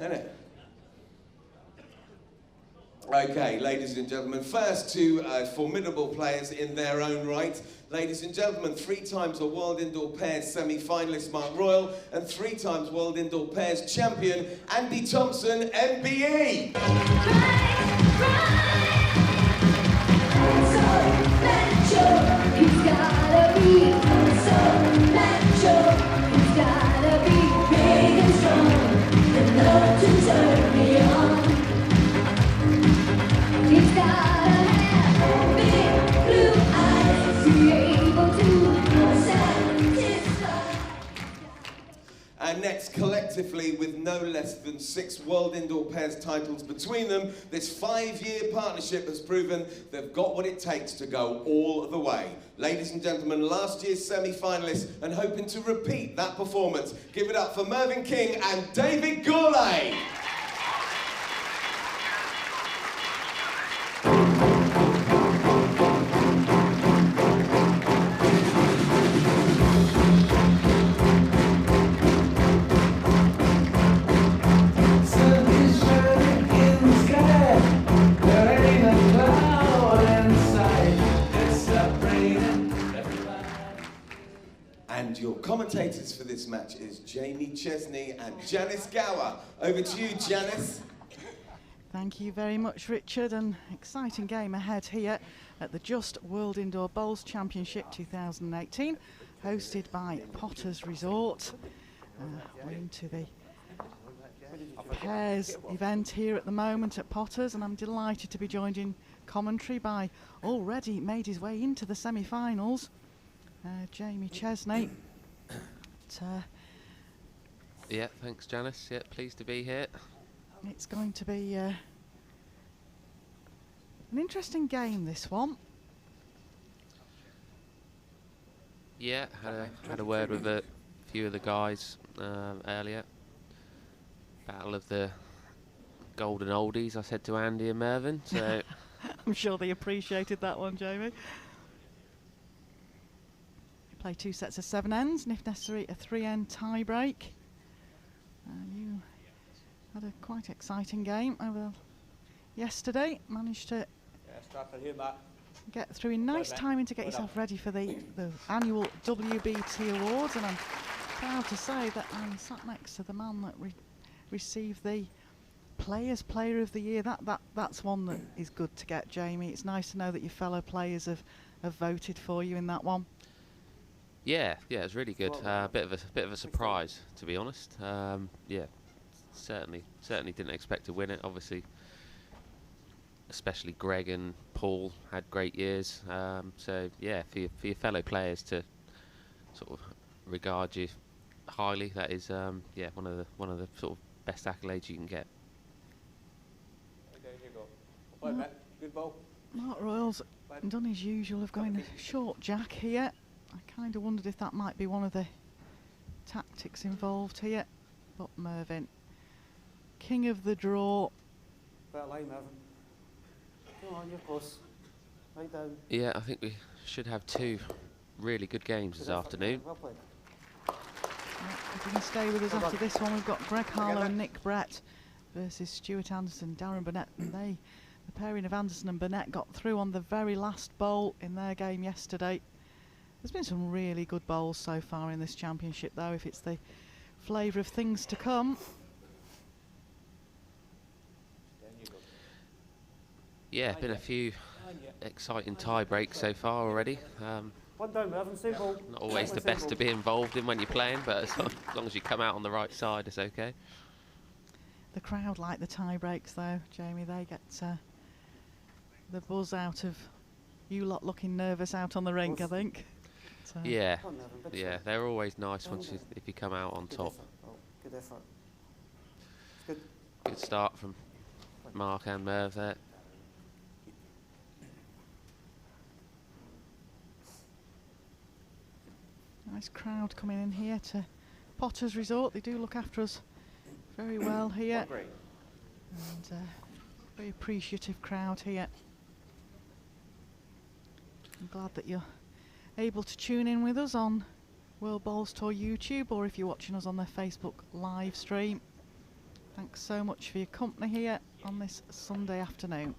Isn't it? Okay, ladies and gentlemen, first two formidable players in their own right. Ladies and gentlemen, 3 times a World Indoor Pairs semi-finalist Mark Royal and 3 times World Indoor Pairs champion Andy Thompson, MBE. And next, collectively, with no less than 6 World Indoor Pairs titles between them, this 5-year partnership has proven they've got what it takes to go all the way. Ladies and gentlemen, last year's semi-finalists and hoping to repeat that performance. Give it up for Mervyn King and David Gourlay. And your commentators for this match is Jamie Chesney and Janice Gower. Over to you, Janice. Thank you very much, Richard. An exciting game ahead here at the Just World Indoor Bowls Championship 2018, hosted by Potters Resort. We're into the pairs event here at the moment at Potters, and I'm delighted to be joined in commentary by already made his way into the semi-finals, Jamie Chesney. Yeah, thanks, Janice. Yeah, pleased to be here. It's going to be an interesting game, this one. Yeah, had a word with a few of the guys earlier. Battle of the golden oldies, I said to Andy and Mervyn. So I'm sure they appreciated that one, Jamie. Play 2 sets of 7 ends, and if necessary, a 3-end tie break. You had a quite exciting game over yesterday. Managed to get through in nice timing to get yourself ready for the annual WBT Awards, and I'm proud to say that I'm sat next to the man that received the Players Player of the Year. That's one that is good to get, Jamie. It's nice to know that your fellow players have voted for you in that one. yeah, it was really good. Bit of a surprise, to be honest. Yeah, certainly didn't expect to win it. Obviously, especially Greg and Paul had great years. So yeah, for your fellow players to sort of regard you highly, that is yeah, one of the sort of best accolades you can get. Okay, here you go. Bye, Matt. Good ball. Mark Royals done his usual of going a short jack here. I kind of wondered if that might be one of the tactics involved here, but Mervyn, king of the draw. Better line, Mervyn. Come on, you're close. Right down. Yeah, I think we should have 2 really good games this afternoon. Well played. If you can stay with us after this one, we've got Greg Harlow and Nick Brett versus Stuart Anderson, Darren Burnett, and the pairing of Anderson and Burnett got through on the very last bowl in their game yesterday. There's been some really good bowls so far in this championship, though, if it's the flavour of things to come. Yeah, been a few exciting tie breaks so far already. One down, Mervyn. Same ball. Not always the best to be involved in when you're playing, but as long as you come out on the right side, it's okay. The crowd like the tie breaks, though, Jamie. They get the buzz out of you lot looking nervous out on the rink, I think. Yeah, they're always nice once if you come out on top. Good effort. Good. Good start from Mark and Merv there. Nice crowd coming in here to Potters Resort. They do look after us very well here. And very appreciative crowd here. I'm glad that you're able to tune in with us on World Bowls Tour YouTube, or if you're watching us on their Facebook live stream. Thanks so much for your company here on this Sunday afternoon.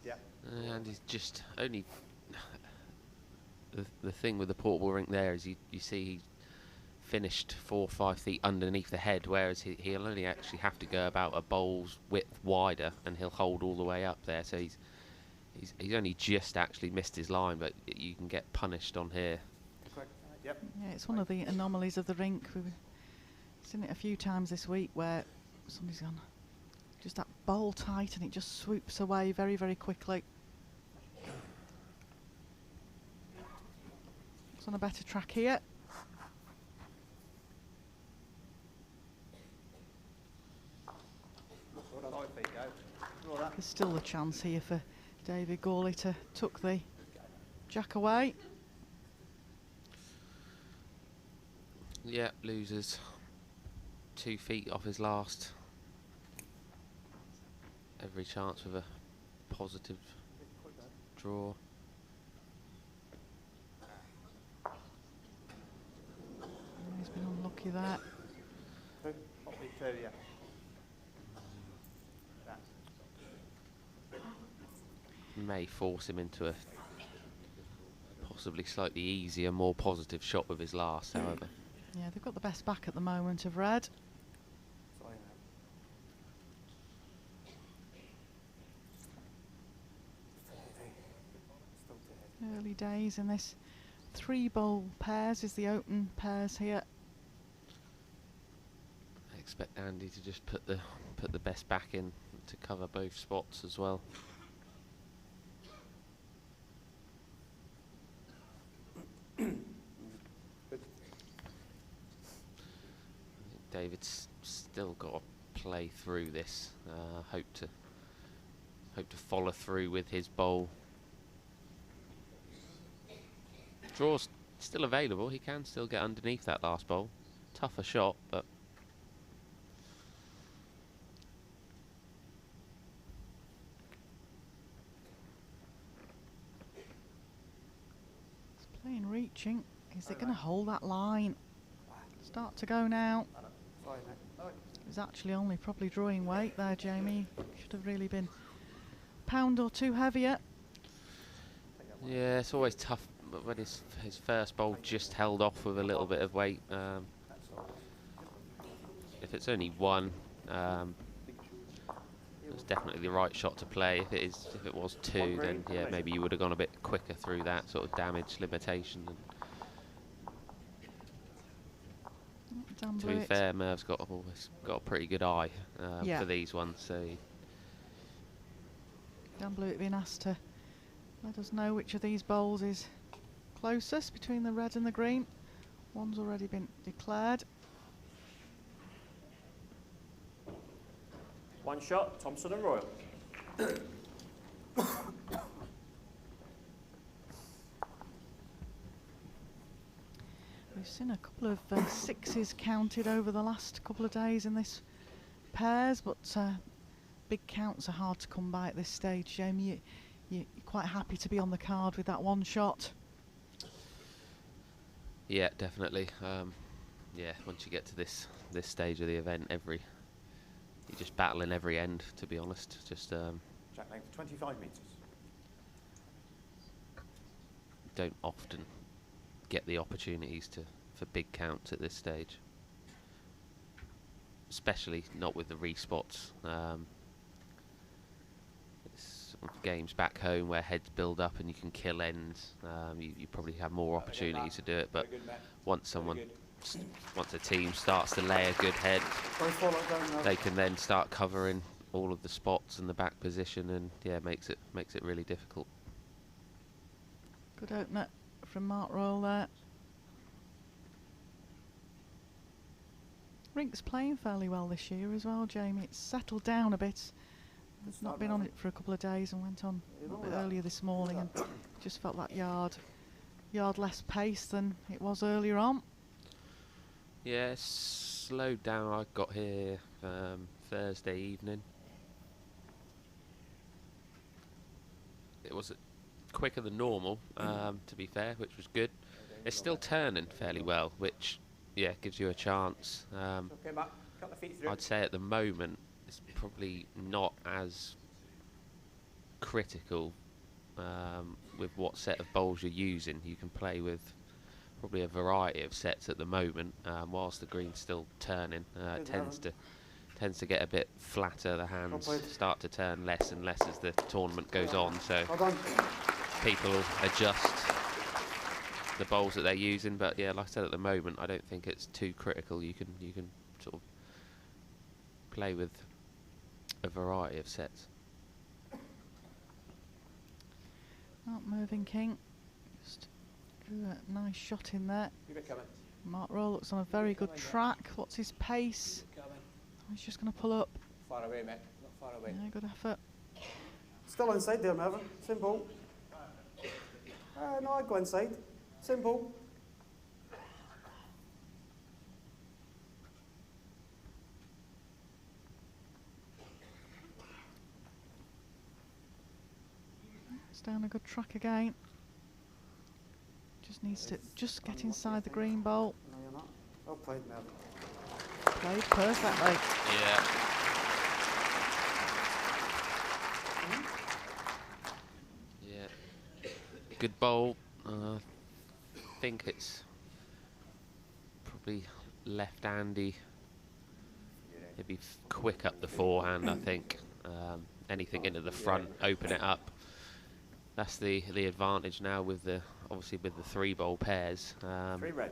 Yeah. And he's just only the thing with the portable rink there is you see he finished 4 or 5 feet underneath the head, whereas he'll only actually have to go about a bowl's width wider and he'll hold all the way up there. So he's only just actually missed his line, but you can get punished on here. Correct. Yep. Yeah, it's one of the anomalies of the rink. We've seen it a few times this week where somebody's gone just that bowl tight and it just swoops away very, very quickly. It's on a better track here. There's still a chance here for David Gawley to tuck the jack away. Yeah, loses 2 feet off his last. Every chance with a positive draw. He's been unlucky there. May force him into a possibly slightly easier, more positive shot with his last, however. Yeah, they've got the best back at the moment of red. Early days in this 3 bowl pairs is the open pairs here. I expect Andy to just put the best back in to cover both spots as well. David's still got to play through this. Hope to follow through with his bowl. Draw's still available. He can still get underneath that last bowl. Tougher shot, but It's playing reaching. Is it going to hold that line? Start to go now. It's actually only probably drawing weight there, Jamie. Should have really been a pound or 2 heavier. yeah, it's always tough when his first bowl just held off with a little bit of weight. If it's only 1, it's definitely the right shot to play. If it was 2, then yeah, maybe you would have gone a bit quicker through that sort of damage limitation. And Dan to be Blewett. fair, Merv's always got a pretty good eye Yeah. for these ones. So Dan Blewett being asked to let us know which of these bowls is closest between the red and the green. One's already been declared. One shot, Thompson and Royal. We've seen a couple of 6s counted over the last couple of days in this pairs, but big counts are hard to come by at this stage. Jamie, you're quite happy to be on the card with that 1 shot. yeah, definitely. Yeah, once you get to this stage of the event, you're just battling every end. To be honest, just Jack length 25 metres. don't often get the opportunities for big counts at this stage, especially not with the respots. It's sort of games back home where heads build up and you can kill ends. You probably have more opportunities to do it, but once a team starts to lay a good head, they can then start covering all of the spots and the back position, and yeah, makes it really difficult. Good opener from Mark Royal there. Rink's playing fairly well this year as well, Jamie. It's settled down a bit. It's not been on it for a couple of days and went on a bit earlier this morning, and just felt that yard less pace than it was earlier on. Yeah, it's slowed down. I got here Thursday evening. It was quicker than normal, to be fair, which was good. It's still turning fairly well, which, yeah, gives you a chance. Okay, Matt. Cut the feet through. I'd say at the moment it's probably not as critical with what set of bowls you're using. You can play with probably a variety of sets at the moment, whilst the green's still turning. It tends to get a bit flatter. The hands start to turn less and less as the tournament goes on. So people adjust the bowls that they're using. But yeah, like I said, at the moment, I don't think it's too critical. You can sort of play with a variety of sets. Oh, Mervyn King just drew a nice shot in there. Keep it coming. Mark Rowe looks on a very good track. What's his pace? Keep it coming. He's just going to pull up. Far away, mate. Not far away. Yeah, good effort. Still inside there, Mervyn. Simple. No, I'd go inside. Simple. It's down a good track again. Just needs to just get inside the green bowl. No, you're not. Well played, Mervyn. Played perfectly. Yeah. Good bowl. I think it's probably left-handy. Maybe quick up the forehand, I think. Anything into the front, open it up. That's the advantage now with the obviously with the 3-bowl pairs. 3 red.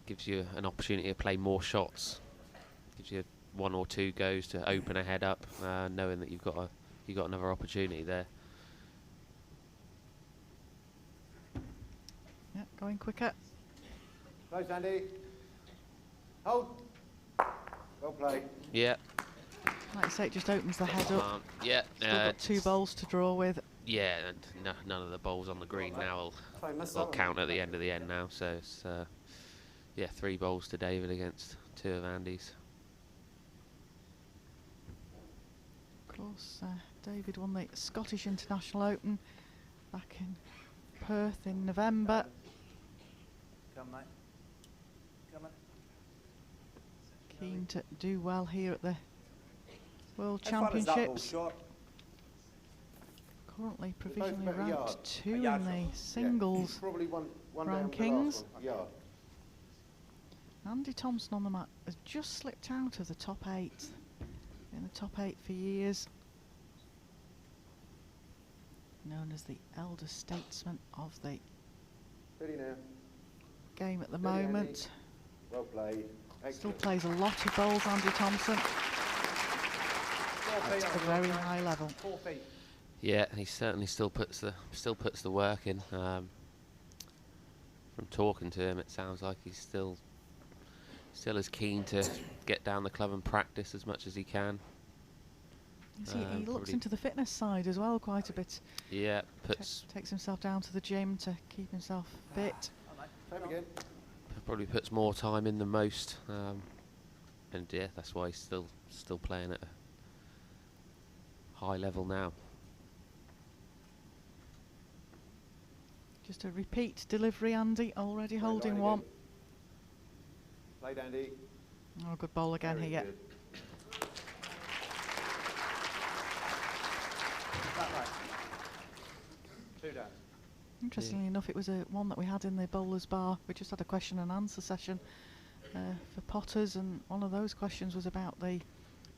Gives you an opportunity to play more shots. Gives you 1 or 2 goes to open a head up, knowing that you've got another opportunity there. Yeah, going quicker. Close, Andy. Hold. Well played. Yeah. Like I say, it just opens the head up. Yeah. Still got 2 bowls to draw with. Yeah, and none of the bowls on the green now will count at the end of the end now. So it's yeah, 3 bowls to David against 2 of Andy's. Of course, David won the Scottish International Open back in Perth in November. Come, mate. Come on. Keen to do well here at the World How far is that ball Championships. short? Currently both provisionally about a yard. ranked 2 A in yard the from- singles Probably one down the rankings. last one. Yeah. Andy Thompson on the mat has just slipped out of the top 8. In the top 8 for years. Known as the elder statesman of the Ready now. game at the Ready, Andy. moment. Well played. Still Excellent. plays a lot of bowls, Andy Thompson, 4 feet at a on the very outside. high level. 4 feet. Yeah, he certainly still puts the work in. From talking to him, it sounds like he's still as keen to get down the club and practice as much as he can. He looks probably- into the fitness side as well quite a bit. Yeah, Takes himself down to the gym to keep himself fit. Time again. probably puts more time in than most, and yeah, that's why he's still playing at a high level now. Just a repeat delivery, Andy, already Play holding line one. again. Played, Andy. Oh, good bowl again Very here. good. That right. 2 down. Interestingly enough, it was one that we had in the bowler's bar. We just had a question and answer session for potters, and one of those questions was about the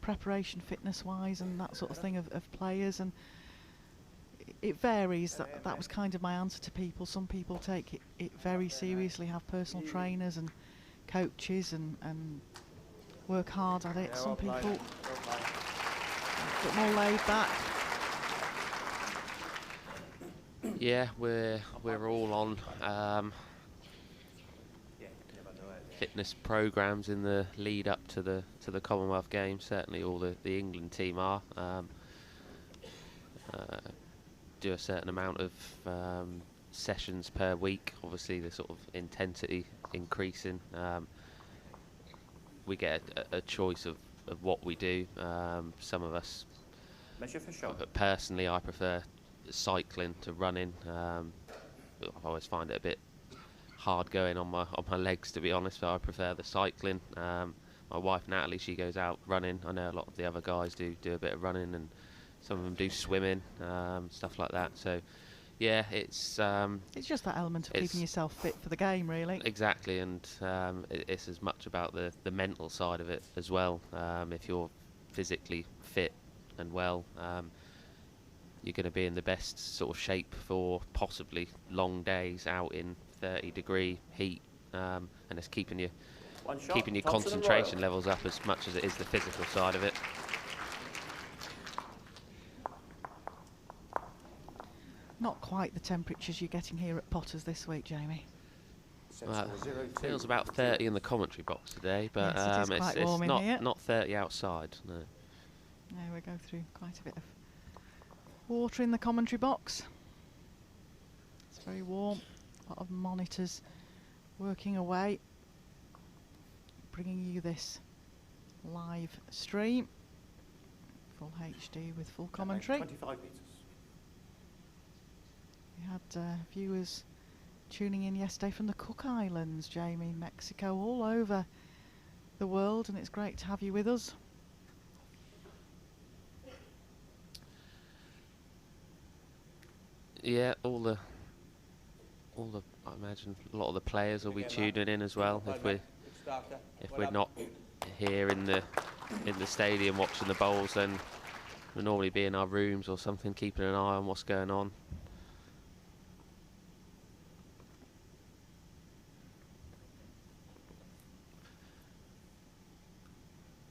preparation fitness-wise and that sort of thing of players, and it varies. That was kind of my answer to people. Some people take it very seriously, have personal trainers and coaches and work hard at it. Yeah, Some well played. people Well played. a bit more laid back. Yeah, we're all on Yeah, never know it. fitness programs in the lead up to the Commonwealth Games. Certainly, all the England team are. Do a certain amount of sessions per week. Obviously, the sort of intensity increasing. We get a choice of what we do. Some of us, Measure for shot. personally, I prefer cycling to running. I always find it a bit hard going on my legs, to be honest. So I prefer the cycling. My wife Natalie, she goes out running. I know a lot of the other guys do a bit of running, and some of them do swimming, stuff like that. So yeah, it's just that element of it's- keeping yourself fit for the game, really. exactly, and it's as much about the mental side of it as well. If you're physically fit and well, you're going to be in the best sort of shape for possibly long days out in 30-degree heat, and it's keeping your One shot. keeping your Thompson and concentration Royal. levels up as much as it is the physical side of it. Not quite the temperatures you're getting here at Potters this week, Jamie. Set Well, score 0-2. Feels about 30 in the commentary box today, but Yes, it is quite warm in it's here. not 30 outside. No. Yeah, we go through quite a bit of water in the commentary box. It's very warm. A lot of monitors working away, bringing you this live stream, full HD with full commentary. 25 metres. We had viewers tuning in yesterday from the Cook Islands, Jamie, Mexico, all over the world, and it's great to have you with us. Yeah, all the I imagine a lot of the players will be tuning in as well if we're not here in the stadium watching the bowls. Then we'll normally be in our rooms or something, keeping an eye on what's going on.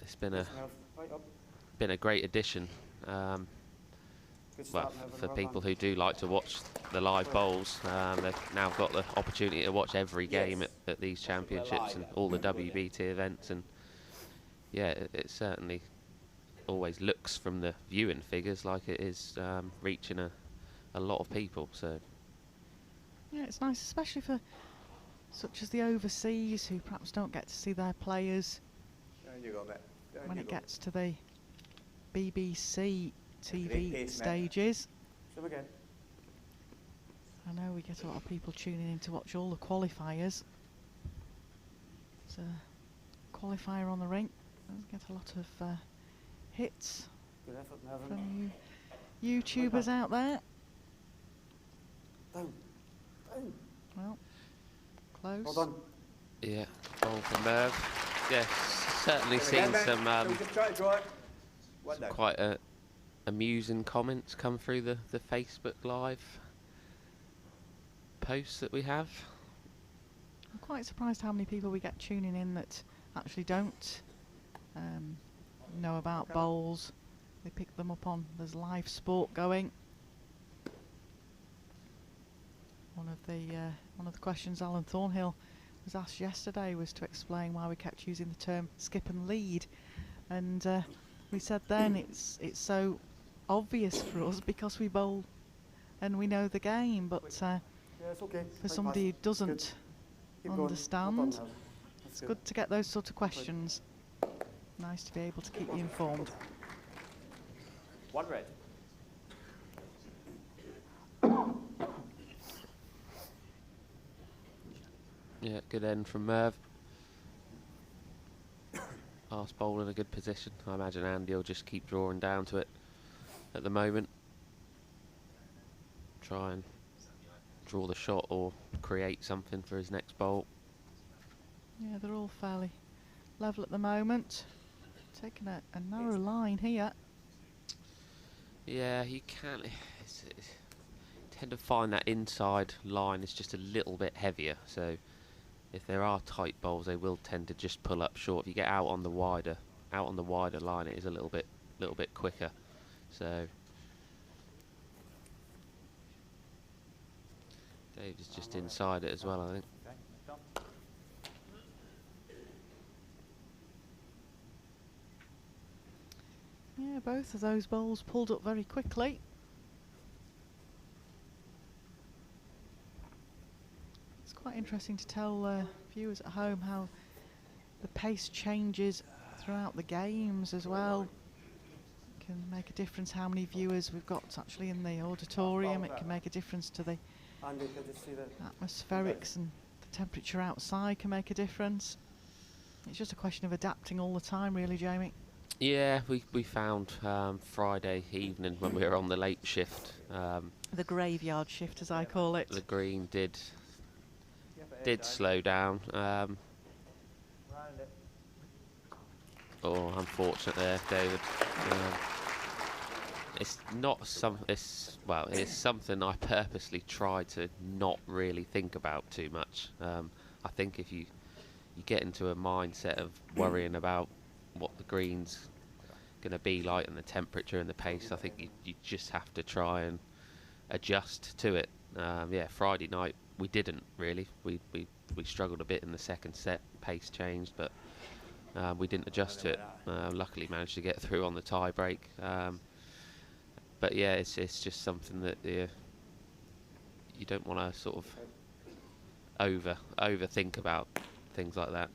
It's been a great addition. Good Well, start, Melvin, for well people done. who do like to watch the live bowls, they've now got the opportunity to watch every game at these championships and all the WBT events. And yeah, it certainly always looks from the viewing figures like it is reaching a lot of people. So Yeah, it's nice, especially for such as the overseas who perhaps don't get to see their players Down you go, Matt. Down when you it go. gets to the BBC Great TV pace, Matt. stages. Swim again. I know we get a lot of people tuning in to watch all the qualifiers. There's a qualifier on the rink. Does get a lot of hits Good effort, Melvin. from you YouTubers out there. Down. Down. Well, close. Well done. yeah, bowl from Merv. Yes, certainly Again, seen Matt. some So just try to draw it. One down. quite amusing comments come through the Facebook Live posts that we have. I'm quite surprised how many people we get tuning in that actually don't know about bowls. They pick them up on there's live sport going. One of the questions Alan Thornhill was asked yesterday was to explain why we kept using the term skip and lead, and we said then it's so obvious for us because we bowl and we know the game, but Yeah, it's okay. for Right somebody who pass. doesn't Good. Keep going. Well understand, done, Melvin. That's it's good to get those sort of questions. Nice to be able to keep you informed. One red. Yeah, good end from Merv. Last bowl in a good position. I imagine Andy will just keep drawing down to it at the moment. Try and draw the shot or create something for his next bowl. Yeah, they're all fairly level at the moment. Taking a narrow line here. Yeah, you can tend to find that inside line is just a little bit heavier. So if there are tight bowls, they will tend to just pull up short. If you get out on the wider line, it is a little bit quicker. So Dave is just inside it as well, I think. Okay, done. Yeah, both of those bowls pulled up very quickly. It's quite interesting to tell viewers at home how the pace changes throughout the games as well. It can make a difference how many viewers we've got actually in the auditorium. It can make a difference to the Andy, could you see the atmospherics and temperature outside can make a difference. It's just a question of adapting all the time, really, Jamie. Yeah, we found Friday evening when we were on the late shift, The graveyard shift, as I call it. the green did slow down. Round it. Oh, unfortunate there, David. It's not it's something I purposely try to not really think about too much. I think if you get into a mindset of worrying about what the green's going to be like and the temperature and the pace, I think you just have to try and adjust to it. Yeah, Friday night we didn't really. We struggled a bit in the second set. Pace changed, but we didn't adjust to it. Luckily managed to get through on the tie break. But yeah, it's just something that you don't want to sort of overthink about things like that.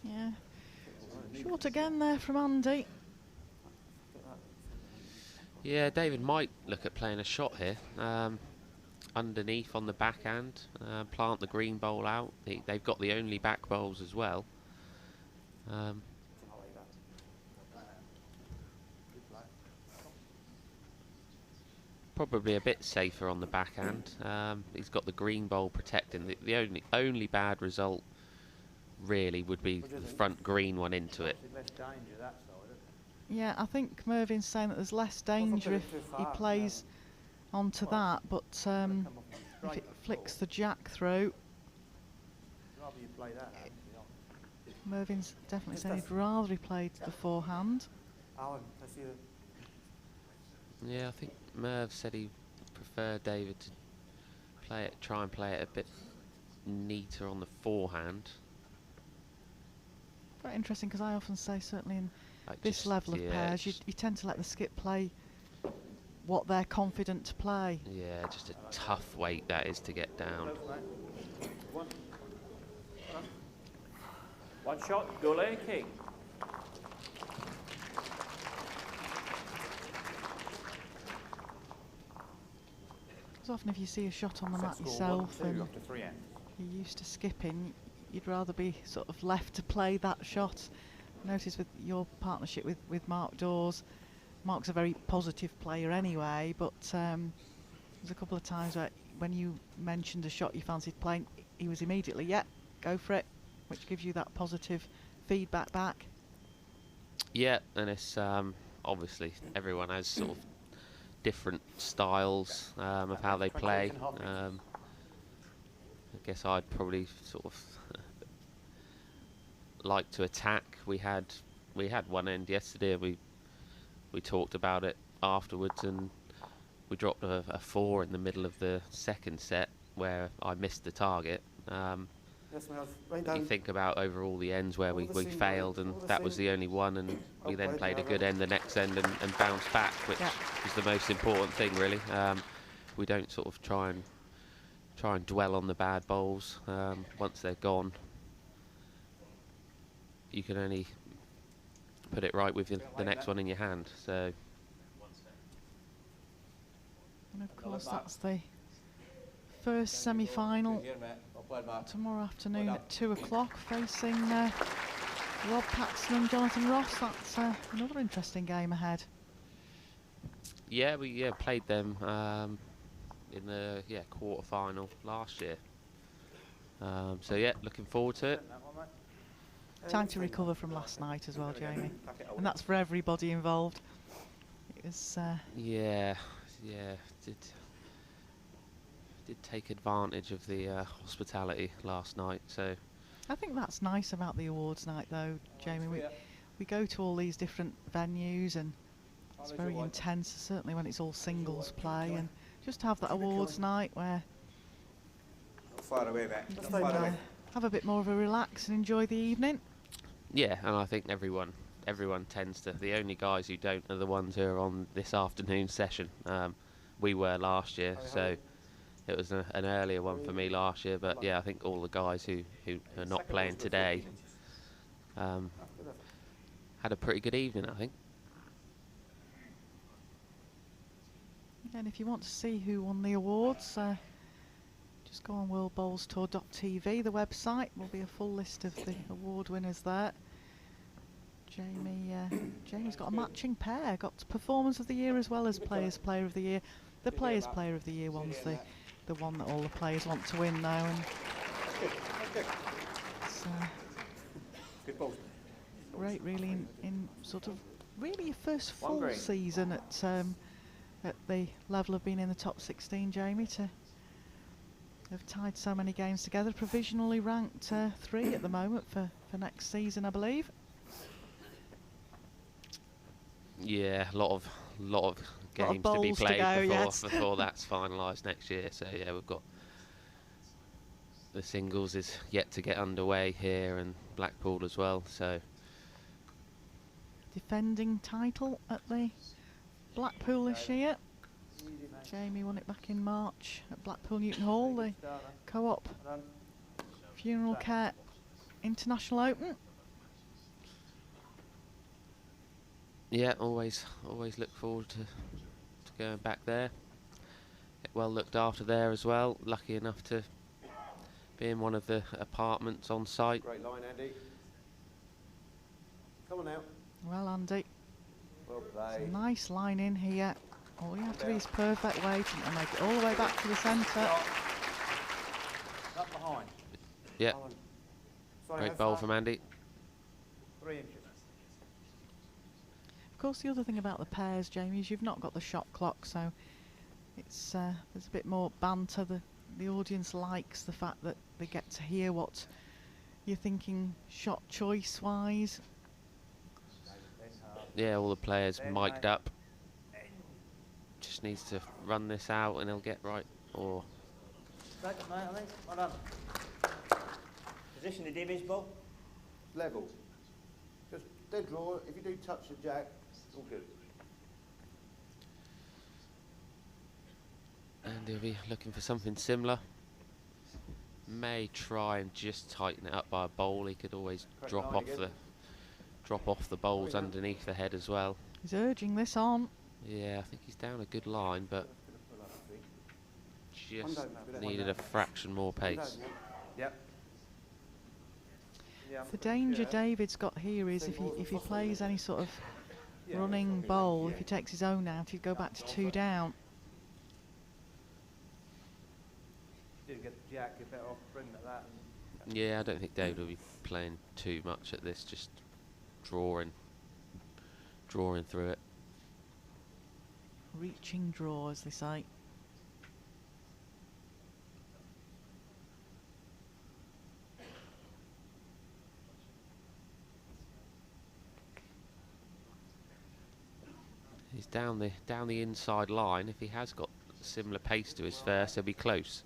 Yeah. Short again there from Andy. Yeah, David might look at playing a shot here. Underneath on the backhand, plant the green bowl out. They've got the only back bowls as well. Probably a bit safer on the backhand. He's got the green bowl protecting. The only bad result really would be the front green one into it. Less danger that side. Yeah, I think Mervyn's saying that there's less danger if he plays onto that, but if it flicks the jack through, Rather you play that. Mervyn's definitely saying he'd rather he played the forehand. Alan, I see the Yeah, I think Merv said he preferred David to try and play it a bit neater on the forehand. Quite interesting, because I often say, certainly in Like this just- level of yeah, pairs, you tend to let the skip play what they're confident to play. Yeah, just a tough weight that is to get down. one shot, Gully, king. Because often if you see a shot on the mat Set score yourself 1-2 and after 3 ends. you're used to skipping, you'd rather be sort of left to play that shot. Notice with your partnership with Mark Dawes, Mark's a very positive player anyway, but there's a couple of times where when you mentioned a shot you fancied playing, he was immediately, yeah, go for it, which gives you that positive feedback back. Yeah, and it's obviously everyone has sort of different styles of how they play. I guess I'd probably sort of like to attack. We had one end yesterday. We talked about it afterwards, and we dropped a 4 in the middle of the second set where I missed the target. Yes, mate, I've right You down. think about over all the ends where we All the same, failed, and all the that was same. the only one, and we then Okay, played a yeah, good right. end the next end and bounced back, which Yeah. is the most important thing, really. We don't sort of try and dwell on the bad bowls. Once they're gone, you can only put it right with the next one in your hand. So And of course that's the first semi-final tomorrow afternoon at 2 o'clock, facing Rob Paxton and Jonathan Ross. That's another interesting game ahead. yeah, we played them in the quarter-final last year. So yeah, looking forward to it. That one, mate. Time to recover from last night as well, Jamie. And that's for everybody involved. It was Yeah, did take advantage of the hospitality last night. So I think that's nice about the awards night though, Jamie. We go to all these different venues and it's very intense, certainly when it's all singles play, and just have that awards night where Far away, mate. you Just can far away. have a bit more of a relax and enjoy the evening. yeah, and I think everyone tends to. The only guys who don't are the ones who are on this afternoon session. We were last year, so it was an earlier one for me last year. But yeah, I think all the guys who are not playing today had a pretty good evening, I think. And if you want to see who won the awards, just Just go on worldbowlstour.tv, the website. Will be a full list of the award winners there. Jamie's got a matching pair. Got Performance of the Year as well as Players Player of the Year. The Players Player of the Year one's the one that all the players want to win now, and it's Good balls. great, really, in sort of really your first full green. season at the level of being in the top 16, Jamie, to have tied so many games together. Provisionally ranked 3 at the moment for next season, I believe. Yeah, a lot of games to be bowls to played go, before, yes. before that's finalised next year. So yeah, we've got the singles is yet to get underway here, and Blackpool as well. So Defending title at the Blackpool this year. Jamie won it back in March at Blackpool Newton Hall, the Co-op Funeral Care International Open. yeah, always look forward to going back there. Get well looked after there as well. Lucky enough to be in one of the apartments on site. Great line, Andy. Come on now. Well, Andy, Well it's played. a nice line in here. All you have to be is perfect weight and make it all the way back to the centre. Up behind. Yeah, Come on. Sorry, great how bowl far? from Andy. 3 inches. Of course, the other thing about the pairs, Jamie, is you've not got the shot clock, so it's there's a bit more banter. The audience likes the fact that they get to hear what you're thinking shot choice wise. Yeah, all the players Then mic'd mate. up. Just needs to run this out and he'll get right. Or Second, mate, I think. Well done. Position the divvies, ball. Level. Just dead draw. If you do touch the jack, it's all good. and he'll be looking for something similar. May try and just tighten it up by a bowl. He could always Correct drop line off again. the bowls Yeah. underneath the head as well. He's urging this on. Yeah, I think he's down a good line, but just One don't, mate. needed a fraction more pace. Yep. Yeah. The danger Yeah. David's got here is if he plays any sort of running bowl, if he takes his own out, he'd go back to 2 down. You did get the jack, you're better off bringing at that. And Yeah, I don't think David will be playing too much at this, just drawing through it. Reaching draw, as they say. He's down the inside line. If he has got similar pace to his first, he'll be close.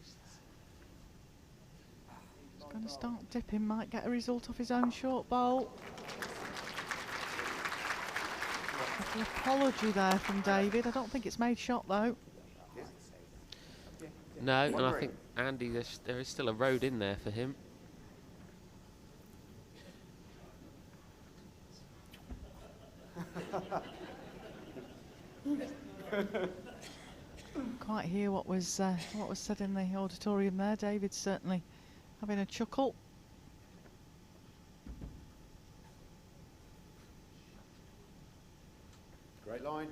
He's going to start dipping, might get a result off his own short bowl. An apology there from David. I don't think it's made shot though. No, and I Wondering. think Andy, there is still a road in there for him. Quite hear what was said in the auditorium there. David's certainly having a chuckle. great line.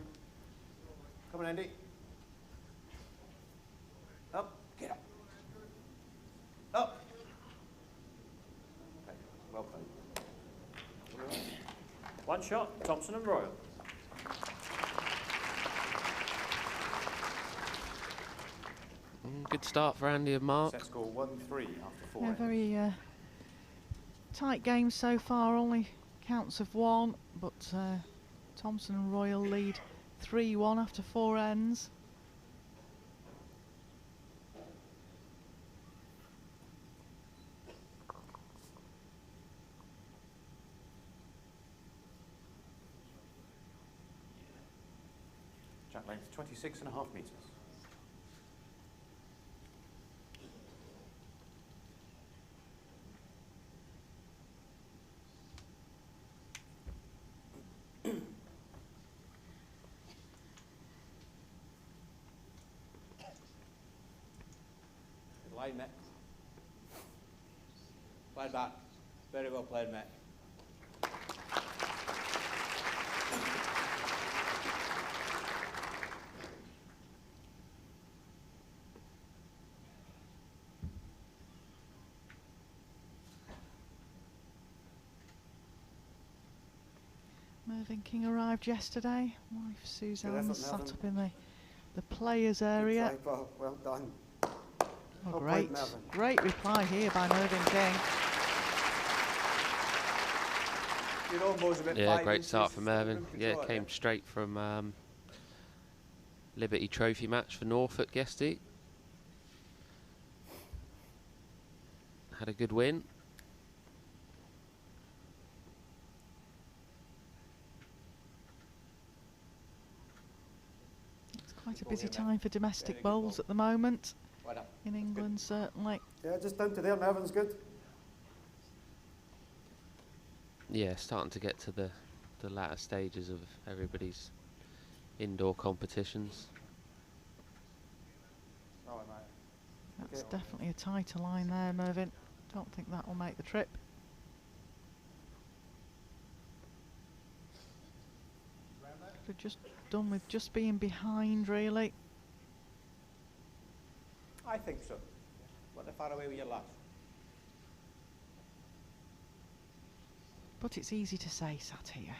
Come on, Andy. Up. Get up. Up. Okay, well played. One shot, Thompson and Royal. Good start for Andy and Mark. Set score 1-3 after 4. Yeah, very tight game so far. Only counts of 1, but Thompson and Royal lead 3-1 after 4 ends. Jack length 26.5 metres. played, Matt. Played back. Very well played, Matt. Mervyn King arrived yesterday. Wife Suzanne effort, sat Mervyn. up in the players area. Good play, Bob. Well done. Oh, Well great, played, Mervyn. great reply here by Mervyn King. You know, Mo's a bit Yeah, 5 great start inches for Mervyn. under Yeah, control, came straight from Liberty Trophy match for Norfolk yesterday. Had a good win. It's quite a Go busy here, Matt. time for domestic Very good bowls ball. at the moment Well done. in England, certainly. Yeah, just down to there. Mervyn's good. Yeah, starting to get to the latter stages of everybody's indoor competitions. All right, mate. That's Okay. definitely a tighter line there, Mervyn. Don't think that will make the trip. Could have just done with just being behind, really. I think so. What the far away with your lads? But it's easy to say sat here.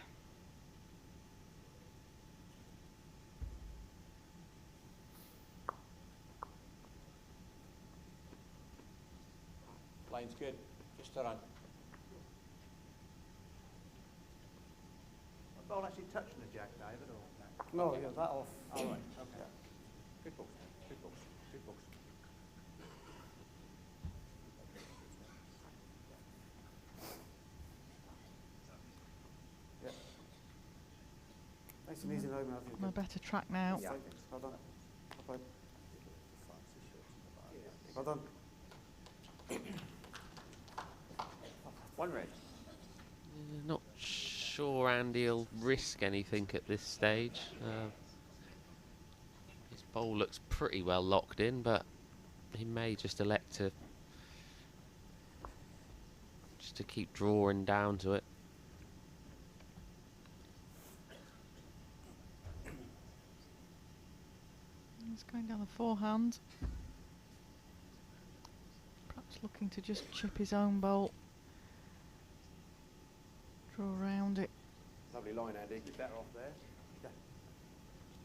Line's good. Just to run. The ball actually touching the jack, David, or no? No, Okay. yeah, that off. All right. Okay. Good books. Good books. Good books. Yeah. Nice and easy now, Mervyn. On a better track now. Yeah. Well done. Well played. Well done. One red. Not sure Andy'll risk anything at this stage. His bowl looks pretty well locked in, but he may just elect to keep drawing down to it. He's going down the forehand. Perhaps looking to just chip his own bowl. Draw around it. Lovely line, Andy. You're better off there. Yeah.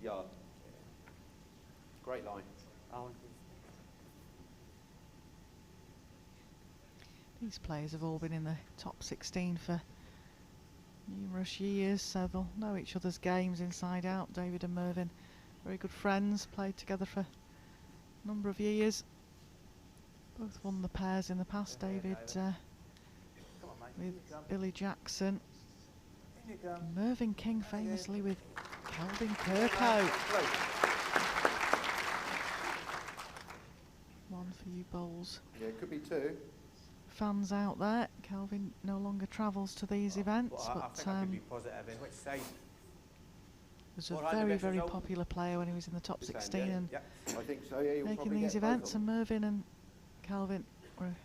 Yard. Great line. Alan. These players have all been in the top 16 for numerous years, so they'll know each other's games inside out. David and Mervyn, very good friends, played together for a number of years. Both won the pairs in the past. David Come on, mate. In with you come. Billy Jackson. In you come. Mervyn King famously with Kelvin Kirkhope. One for you bowls Yeah, it could be two. fans out there. Kelvin no longer travels to these events, Well, I but think I could be positive in which side. was a 400 very, metres very out. popular player when he was in the top This end, 16 and yeah. I think so, yeah. You'll making probably these get both events. of And them. Mervyn and Kelvin were a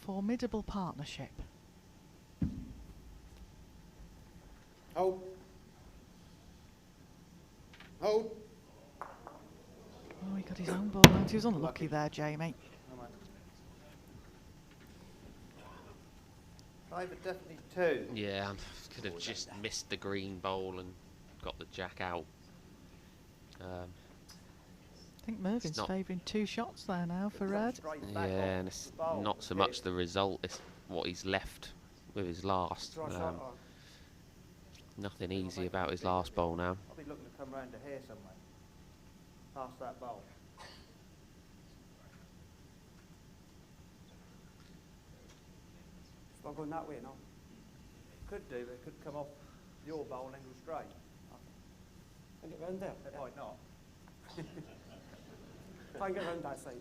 formidable partnership. Hold. Hold. Oh, he got his own ball out. He was unlucky there, Jamie. Five, but definitely two. Yeah, could have just missed the green bowl and got the jack out. I think Mervyn's not- favouring 2 shots there now for red. Yeah, and it's not so much the result, it's what he's left with his last. Nothing easy about his last bowl now. I'll be looking to come round to here somewhere. Past that bowl. It's not going that way, no. Could do, but it could come off your bowl and go straight. Can get round there. It might not. Try and get round that side.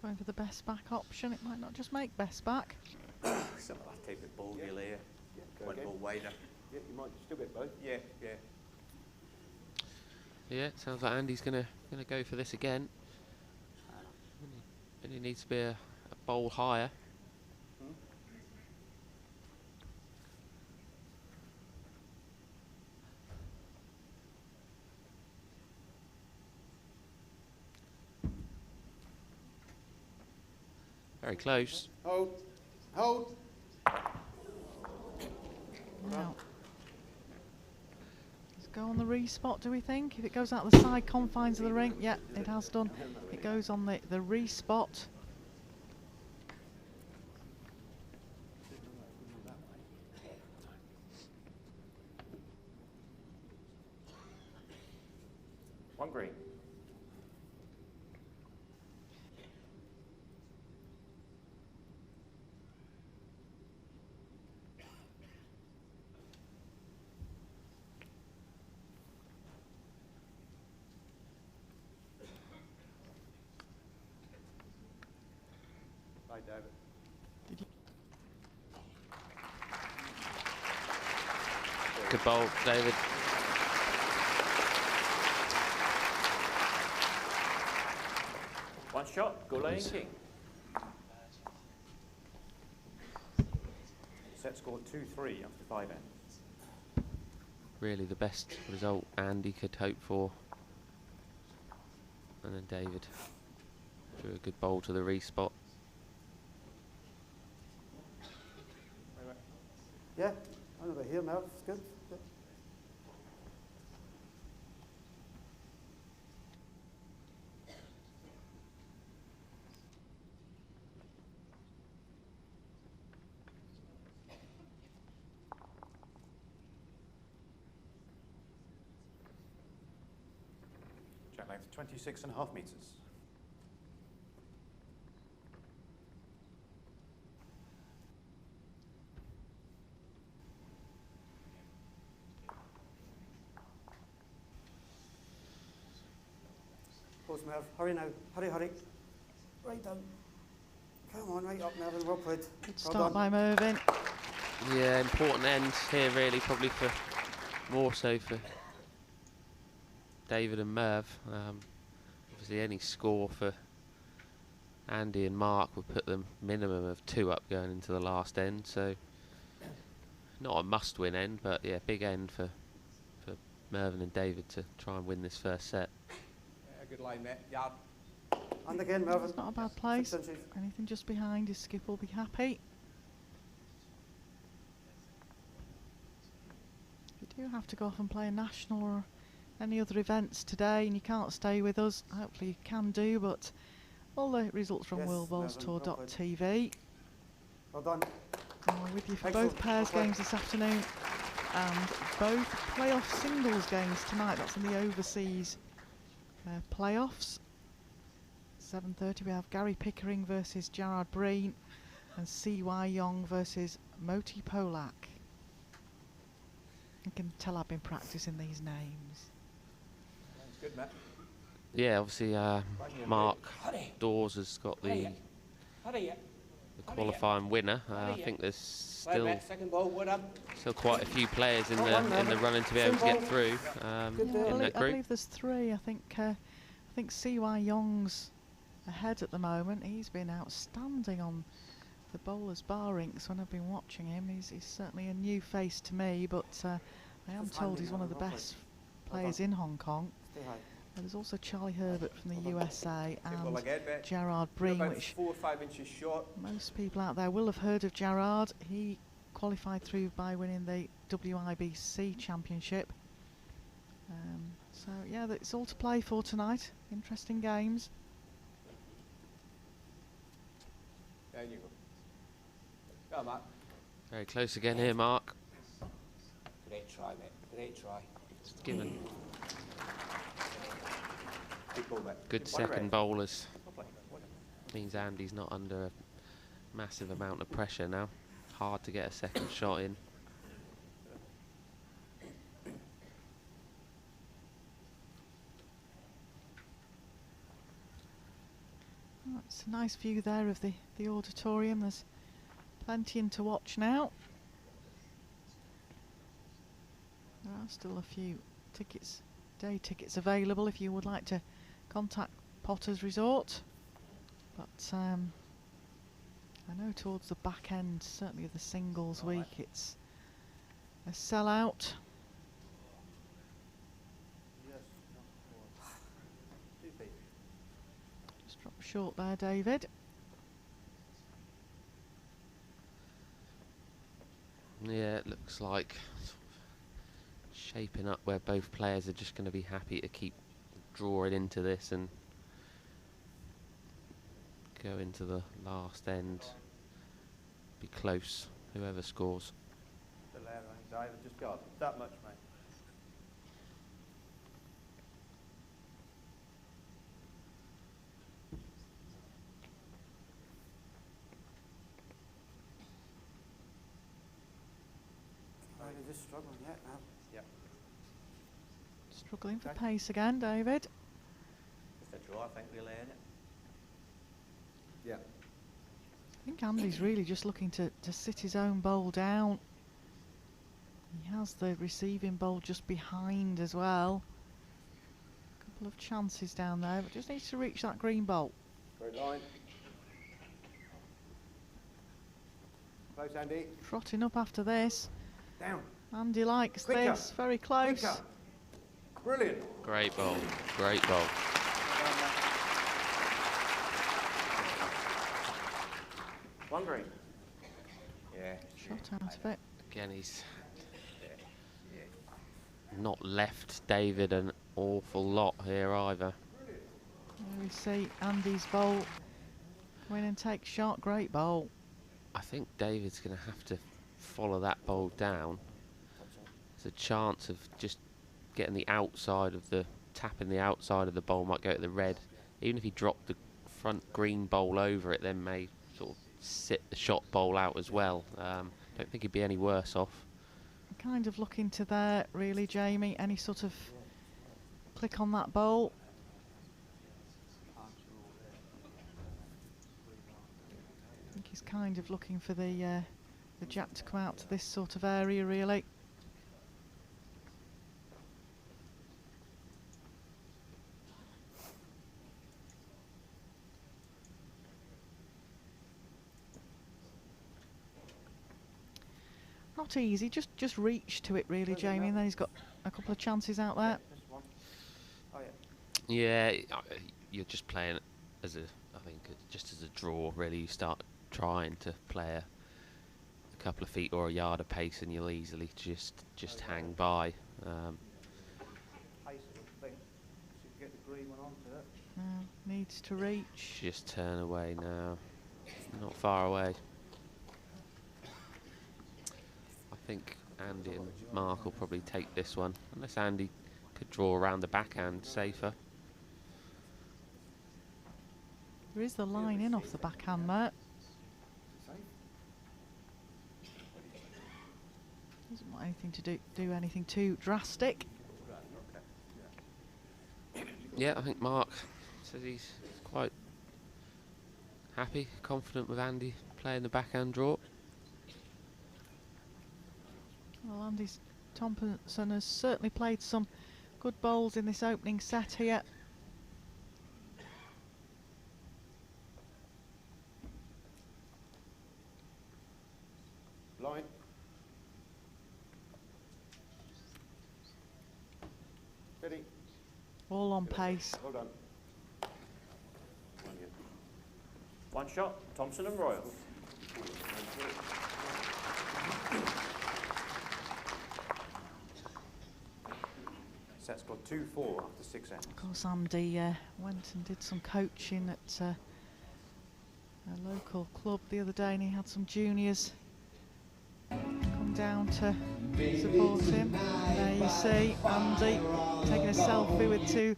Going for the best back option. It might not just make best back. Some of that type of ball Yeah. you'll hear. Yeah, go One again. more wider. Yeah, you might still get both. Yeah, yeah. Yeah, it sounds like Andy's gonna go for this again. And he needs to be a bowl higher. Hmm? Very close. Hold. Hold. Now, let's go on the respot, do we think? If it goes out the side confines of the ring, yeah, it has done. It goes on the respot. One green. Bye, David. Good bowl, David. One shot, goal line king. Set score 2-3 after 5 ends. Really the best result Andy could hope for. And then David threw a good bowl to the respot. Yeah, I'm over here now. It's good. Yeah. Jack length 26.5 metres. Pause, Merv. Hurry now. Hurry, hurry. Right down. Come on, right up, Mervyn. Well played. Good start by Mervyn. Yeah, important end here really, probably for more so for David and Merv. Obviously any score for Andy and Mark would put them minimum of 2 up going into the last end, so not a must-win end, but yeah, big end for Mervyn and David to try and win this first set. Yeah, good line, Matt. Yard. And again, Mervyn. It's not a bad place. 6 inches. Anything just behind, his skip will be happy. If you do have to go off and play a national or any other events today and you can't stay with us, hopefully you can do, but all the results from Yes, worldbowlstour.tv. Well done. And we're with you for Excellent. both pairs Well played. games this afternoon and both playoff singles games tonight. That's in the overseas playoffs. 7:30 we have Gary Pickering versus Gerard Breen and C.Y. Young versus Moti Polak. You can tell I've been practicing these names. That's good, Matt. Yeah, obviously Mark Dawes has got the qualifying winner. I think there's still quite a few players in the running to be able to get through in that I group. believe there's 3. I think C.Y. Young's ahead at the moment. He's been outstanding on the bowlers' bar rinks when I've been watching him. He's certainly a new face to me, but I am told he's one of the best players in Hong Kong. Stay high. There's also Charlie Herbert from the USA Well, and again, Matt. Gerard You're Breen, about which 4 or 5 inches short. most people out there will have heard of Gerard. He qualified through by winning the WIBC Championship. So yeah, it's all to play for tonight. Interesting games. There you go. Go, Mark. Very close again here, Mark. Great try, mate. Great try. Just given Good ball, Matt. good One second red. bowlers. Well played. Well done. Means Andy's not under a massive amount of pressure now. Hard to get a second shot in. It's a nice view there of the auditorium. There's plenty in to watch now. There are still a few tickets, day tickets available if you would like to contact Potters Resort. But I know towards the back end, certainly of the singles week, it's a sellout. Just drop short there, David. Yeah, it looks like sort of shaping up where both players are just going to be happy to keep drawing into this and go into the last end, be close, whoever scores. Still there, I think, David. Just guard that much, mate. They're just struggling yet now. Yep. Struggling for Okay. pace again, David. Just a draw, I think we'll earn it. Yeah. I think Andy's really just looking to sit his own bowl down. He has the receiving bowl just behind as well. Couple of chances down there, but just needs to reach that green bowl. Great line. Close, Andy. Trotting up after this. Down. Andy likes Quicker. this, very close. Quicker. Brilliant. Great bowl, great bowl. One green. Yeah. Shot out of it. Again, he's not left David an awful lot here either. There we see Andy's bowl. Come in and take shot, great bowl. I think David's going to have to follow that bowl down. There's a chance of just getting the outside of the, tapping the outside of the bowl might go to the red. Even if he dropped the front green bowl over it, then may sort of sit the shot bowl out as well. Don't think he'd be any worse off. Kind of looking to there, really, Jamie. Any sort of click on that bowl. I think he's kind of looking for the jack to come out to this sort of area, really. Not easy, just reach to it really, Where's it Jamie, now? and then he's got a couple of chances out there. Just one. Oh, yeah. Yeah, you're just playing as a, I think, just as a draw. Really, you start trying to play a couple of feet or a yard of pace, and you'll easily just hang by. Pace of the thing. So you get the green one onto it. Now needs to reach. Just turn away now. Not far away. I think Andy and Mark will probably take this one, unless Andy could draw around the backhand safer. There is the line in off the backhand there. Doesn't want anything to do anything too drastic. Yeah, I think Mark says he's quite happy, confident with Andy playing the backhand draw. Well, Andy Thompson has certainly played some good bowls in this opening set here. Line. Ready. All on pace. Well done. One shot, Thompson and Royal. Set's got 2-4 after 6 ends. Of course, Andy went and did some coaching at a local club the other day, and he had some juniors come down to support him. There you see Andy taking a selfie with two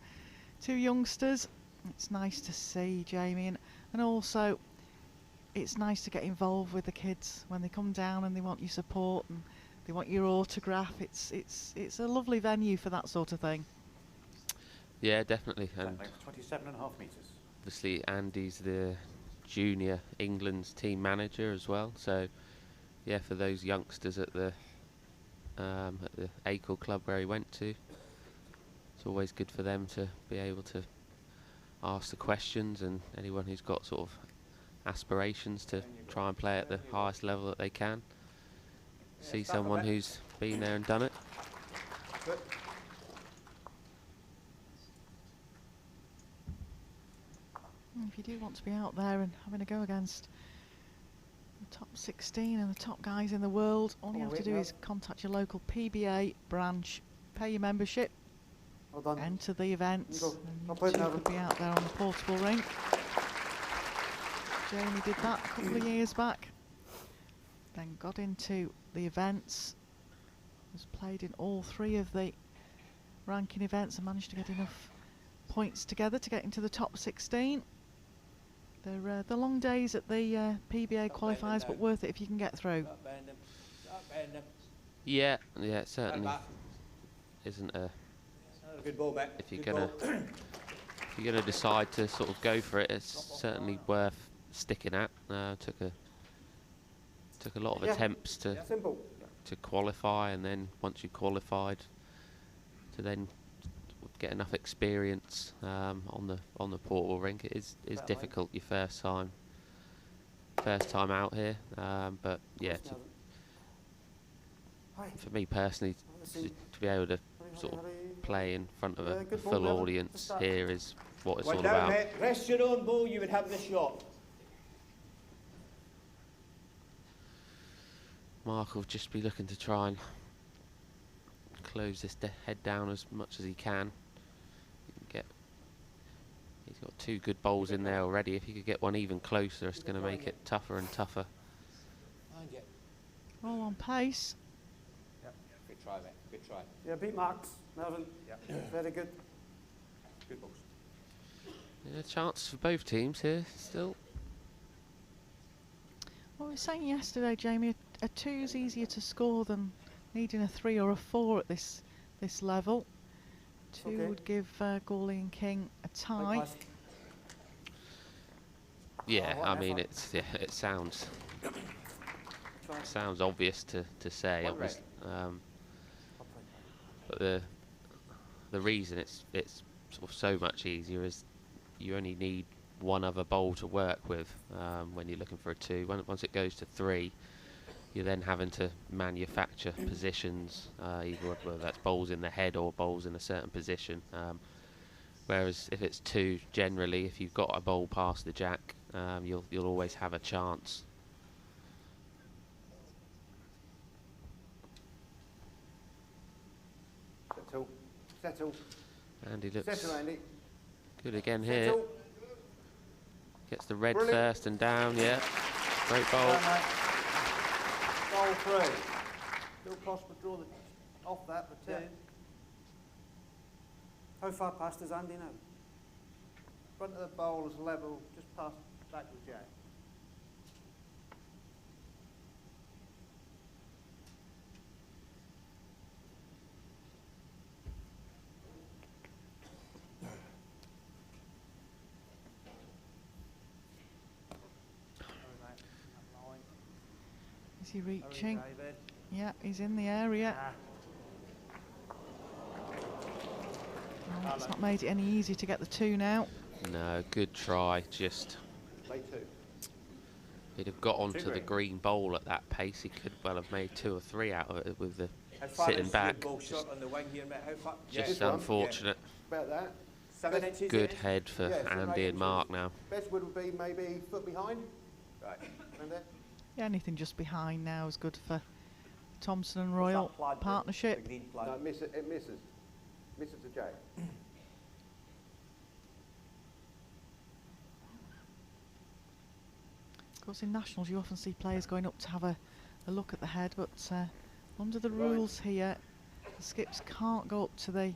youngsters. It's nice to see, Jamie, and also it's nice to get involved with the kids when they come down and they want your support and they want your autograph. It's a lovely venue for that sort of thing. Yeah, definitely. And Length 27.5 metres. obviously Andy's the junior England's team manager as well. So yeah, for those youngsters at the Acle club where he went to, it's always good for them to be able to ask the questions, and anyone who's got sort of aspirations to try and play at the highest level that they can, see someone who's been there and done it. If you do want to be out there and having a go against the top 16 and the top guys in the world, all you have to do is contact your local PBA branch, pay your membership, Well done. enter the events, Go. and I'll you put it too down. could be out there on the portable rink. Jamie did that a couple of years back, then got into the events, was played in all 3 of the ranking events and managed to get enough points together to get into the top 16. They're the long days at the PBA qualifiers, but worth it if you can get through. Yeah, it certainly isn't a. Good ball back. If you're gonna decide to sort of go for it, it's certainly worth sticking at. Took a lot of attempts to Simple. qualify, and then once you qualified, to then get enough experience on the portable rink. It is difficult your first time out here, but yeah, for me personally, to be able to sort of play in front of a full audience here is what it's all about. Rest your own ball, you would have the shot. Mark will just be looking to try and close this head down as much as he can. He's got 2 good bowls in there already. If he could get one even closer, it's going to make it tougher and tougher. All on pace. Good try, mate. Good try. Yeah, beat marks, Melvin. Yeah. Very good. Good balls. Yeah, chance for both teams here still. Well, we were saying yesterday, Jamie, a 2 is easier to score than needing a 3 or a 4 at this level. 2 Okay. would give Gawley and King a tie. Pass. Yeah, what I mean effort. it sounds Try. obvious to say, One obviously, Up but the reason it's sort of so much easier is you only need one other bowl to work with when you're looking for a 2. Once it goes to 3, you're then having to manufacture positions, either whether that's bowls in the head or bowls in a certain position. Whereas if it's 2, generally, if you've got a bowl past the jack, you'll always have a chance. Settle. Settle. Andy looks Settle, Andy. good again here. Settle. Gets the red Brilliant. first and down, yeah. Great bowl. Well done, mate. Bowl 3. Still Prosper draw off that, but 10. How far past is Andy now? Front of the bowl is level, just past back with Jack. Is he reaching? Yeah, he's in the area. Oh, it's not made it any easier to get the 2 now. No, good try. Just Play 2. he'd have got onto the green. green bowl at that pace. He could well have made 2 or 3 out of it with the How far sitting is back. your ball shot on the wing here, mate? How far? Just this one? unfortunate. About that. 7 inches. Good in? head for Yeah, 7 or 8 Andy and inches. Mark now. Best would be maybe foot behind. Right. And there. Yeah, anything just behind now is good for Thompson and Royal What's that plug, partnership. the green plug? No, it misses. Misses the Jack. Of course, in nationals, you often see players going up to have a look at the head, but under the rules here, the skips can't go up to the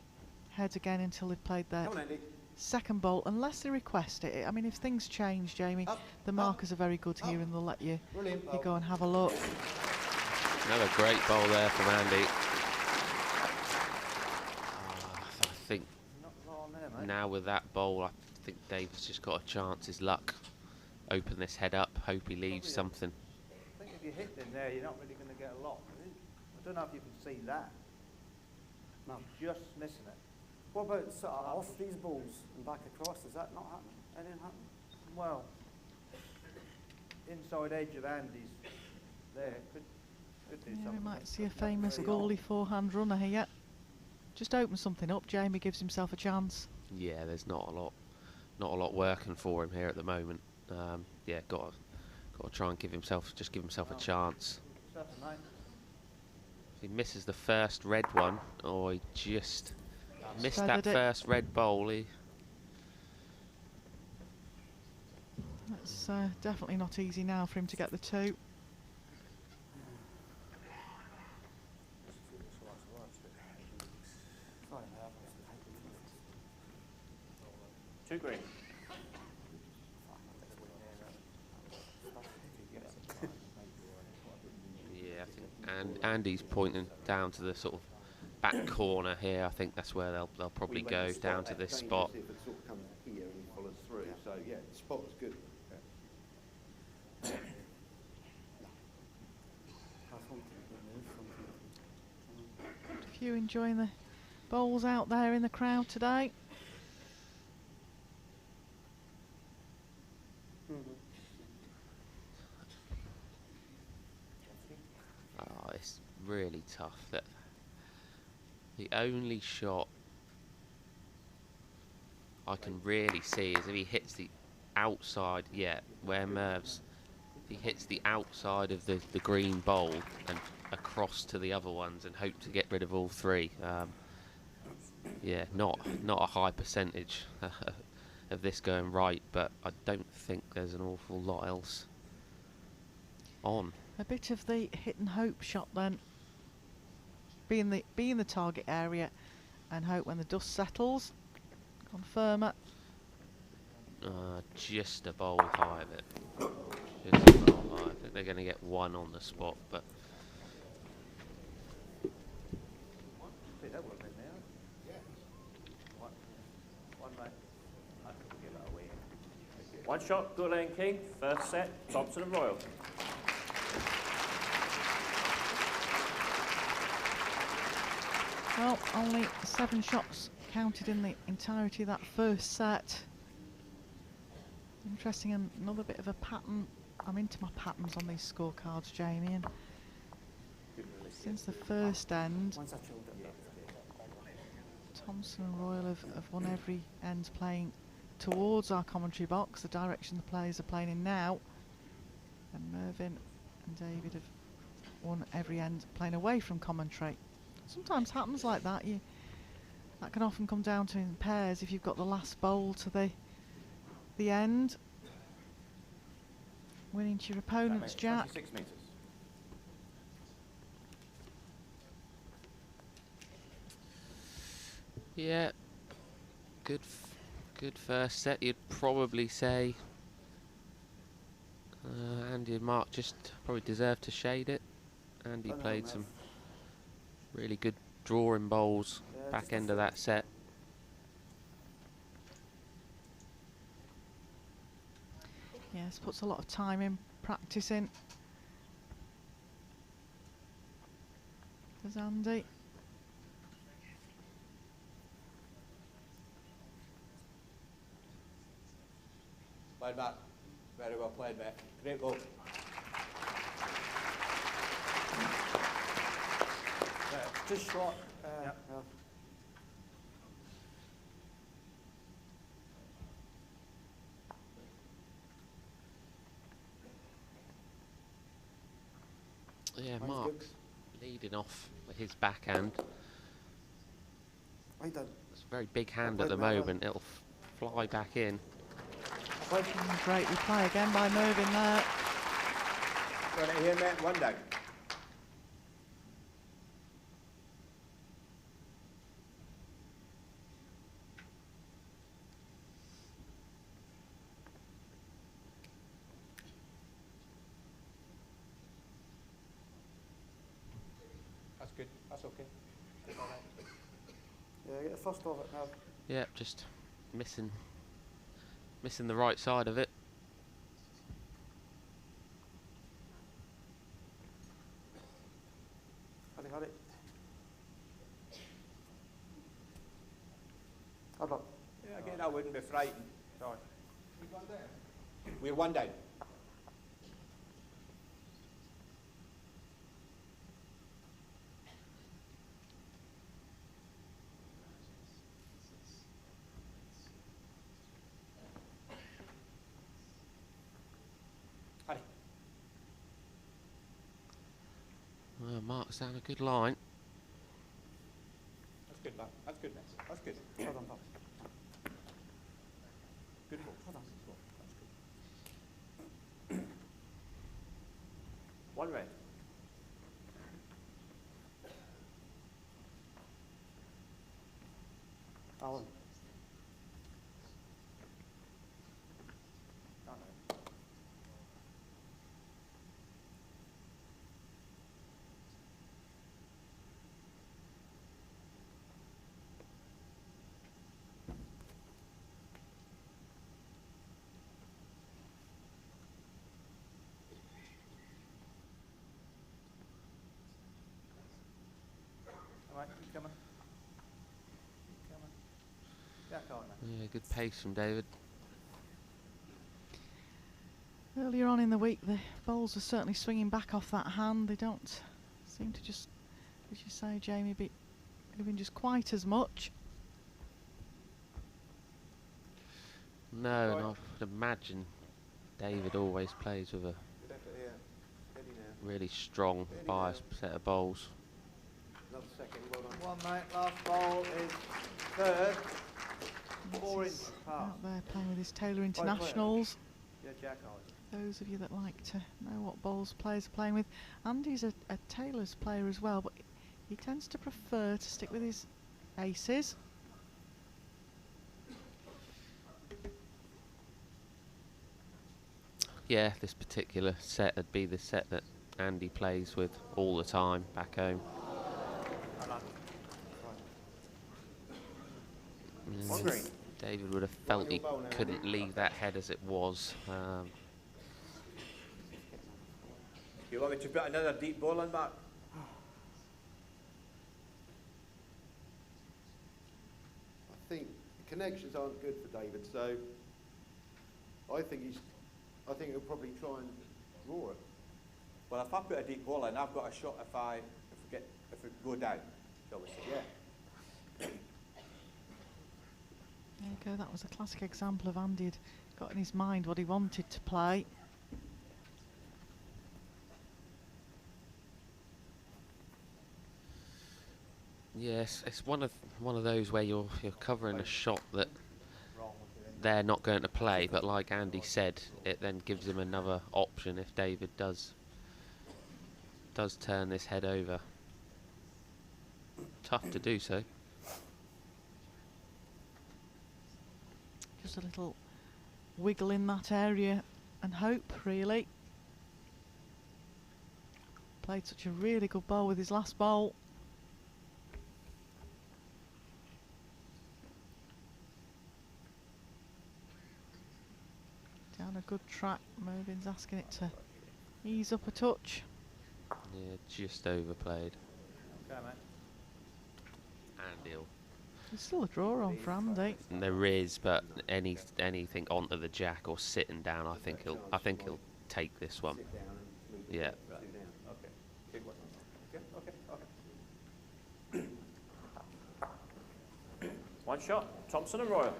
head again until they've played their Come on, Andy. second bowl, unless they request it. I mean, if things change, Jamie, Up, the up, markers are very good here, up. and they'll let you Brilliant you bowl. go and have a look. Another great bowl there from Andy. I think Not long there, mate. now with that bowl, I think Dave's just got a chance. His luck. Open this head up. Hope he leaves something. I think if you hit in there, you're not really going to get a lot. I don't know if you can see that. No. Just missing it. What about sort of off these balls and back across? Does that not happen? Anything happen? Well, inside edge of Andy's there could do Yeah, we something. might see a famous Gawley forehand runner here. Just open something up. Jamie gives himself a chance. Yeah, there's not a lot working for him here at the moment. Yeah, got to try and give himself a chance. Stuff, mate. If he misses the first red one, or he just missed that Feathered it. first red bowl, That's definitely not easy now for him to get the 2. Two green. yeah, I think and Andy's pointing down to the sort of back corner here. I think that's where they'll probably go down to this spot. If it sort of comes here and he follows through. So yeah, the spot was good. A few enjoying the bowls out there in the crowd today. Oh, it's really tough. That the only shot I can really see is if he hits the outside. Yeah, where Merv's. If he hits the outside of the green bowl and across to the other ones and hope to get rid of all 3. Yeah, not a high percentage of this going right, but I don't think there's an awful lot else on. A bit of the hit and hope shot then. Be in the target area and hope when the dust settles. Confirm it. Just a bowl high of it. Just a bowl high. I think they're going to get 1 on the spot, but See, that would have been there. Yeah. One mate. I could give that away. One shot, Goulet and King. First set, Thompson and Royal. Well, only 7 shots counted in the entirety of that first set. Interesting, and another bit of a pattern. I'm into my patterns on these scorecards, Jamie, and since the first end, Once I chilled it. Thompson and Royal have won every end playing towards our commentary box, the direction the players are playing in now, and Mervyn and David have won every end playing away from commentary. Sometimes happens like that. That can often come down to in pairs if you've got the last bowl to the end. Winning to your opponent's jack. 26 metres. yeah, good first set. You'd probably say Andy and Mark just probably deserved to shade it. Andy Don't know, played Merv. some really good drawing bowls Yeah, back just end a of that set. Yes, puts a lot of time in practicing. There's Andy. Played back. Very well played, mate. Great ball. Just short. Yeah, Mine's Mark's leading off with his backhand. I don't. It's a very big hand at played the that well. moment. It'll fly back in. Great reply again by Mervyn there. Got it here, mate. 1 down. That's good. That's okay. Yeah, get the first of it now. Yeah, just missing Missing the right side of it. Hurry, hurry. Hold on. Yeah, again, I wouldn't be frightened. Sorry. We're one down. Hurry. Well, marks down a good line. That's good, man. That's good, man. That's good. Hold on, Tom. Good ball. Hold on. That's good. One red. Alan. No, no. All right, keep coming. Keep coming. Yeah, come on, man. Yeah, good pace from David. Earlier on in the week, the bowls are certainly swinging back off that hand. They don't seem to just, as you say, Jamie, be giving just quite as much. No, and I would imagine David always plays with a Good effort here. Steady now. really strong Steady bias now. set of bowls. Another second. Well done. One, mate. Last ball is third. 4 This inches is past. out there playing with his Taylor Quite clear. Internationals. Yeah, Jack on. Those of you that like to know what bowls players are playing with. Andy's a Taylor's player as well, but he tends to prefer to stick with his aces. Yeah, this particular set would be the set that Andy plays with all the time back home. One green. David would have felt he couldn't leave that head as it was. You want me to put another deep ball in, Mark? I think the connections aren't good for David, so I think he'll probably try and draw it. Well, if I put a deep ball in, I've got a shot if it go down, shall we say. Yeah. There you go, that was a classic example of Andy had got in his mind what he wanted to play. Yes, it's one of those where you're covering a shot that Wrong with it. they're not going to play, but like Andy said, it then gives him another option if David does turn this head over. Tough to do so. Just a little wiggle in that area and hope, really. Played such a really good bowl with his last bowl. Down a good track. Mervin's asking it to ease up a touch. Yeah, just overplayed. Okay, mate. Andy. There's still a draw on for Andy. There is, but anything onto the jack or sitting down, I think he'll take this one. Sit down and move Yeah. right. Sit down. Okay. Big one. Okay, okay. One shot. Thompson and Royal.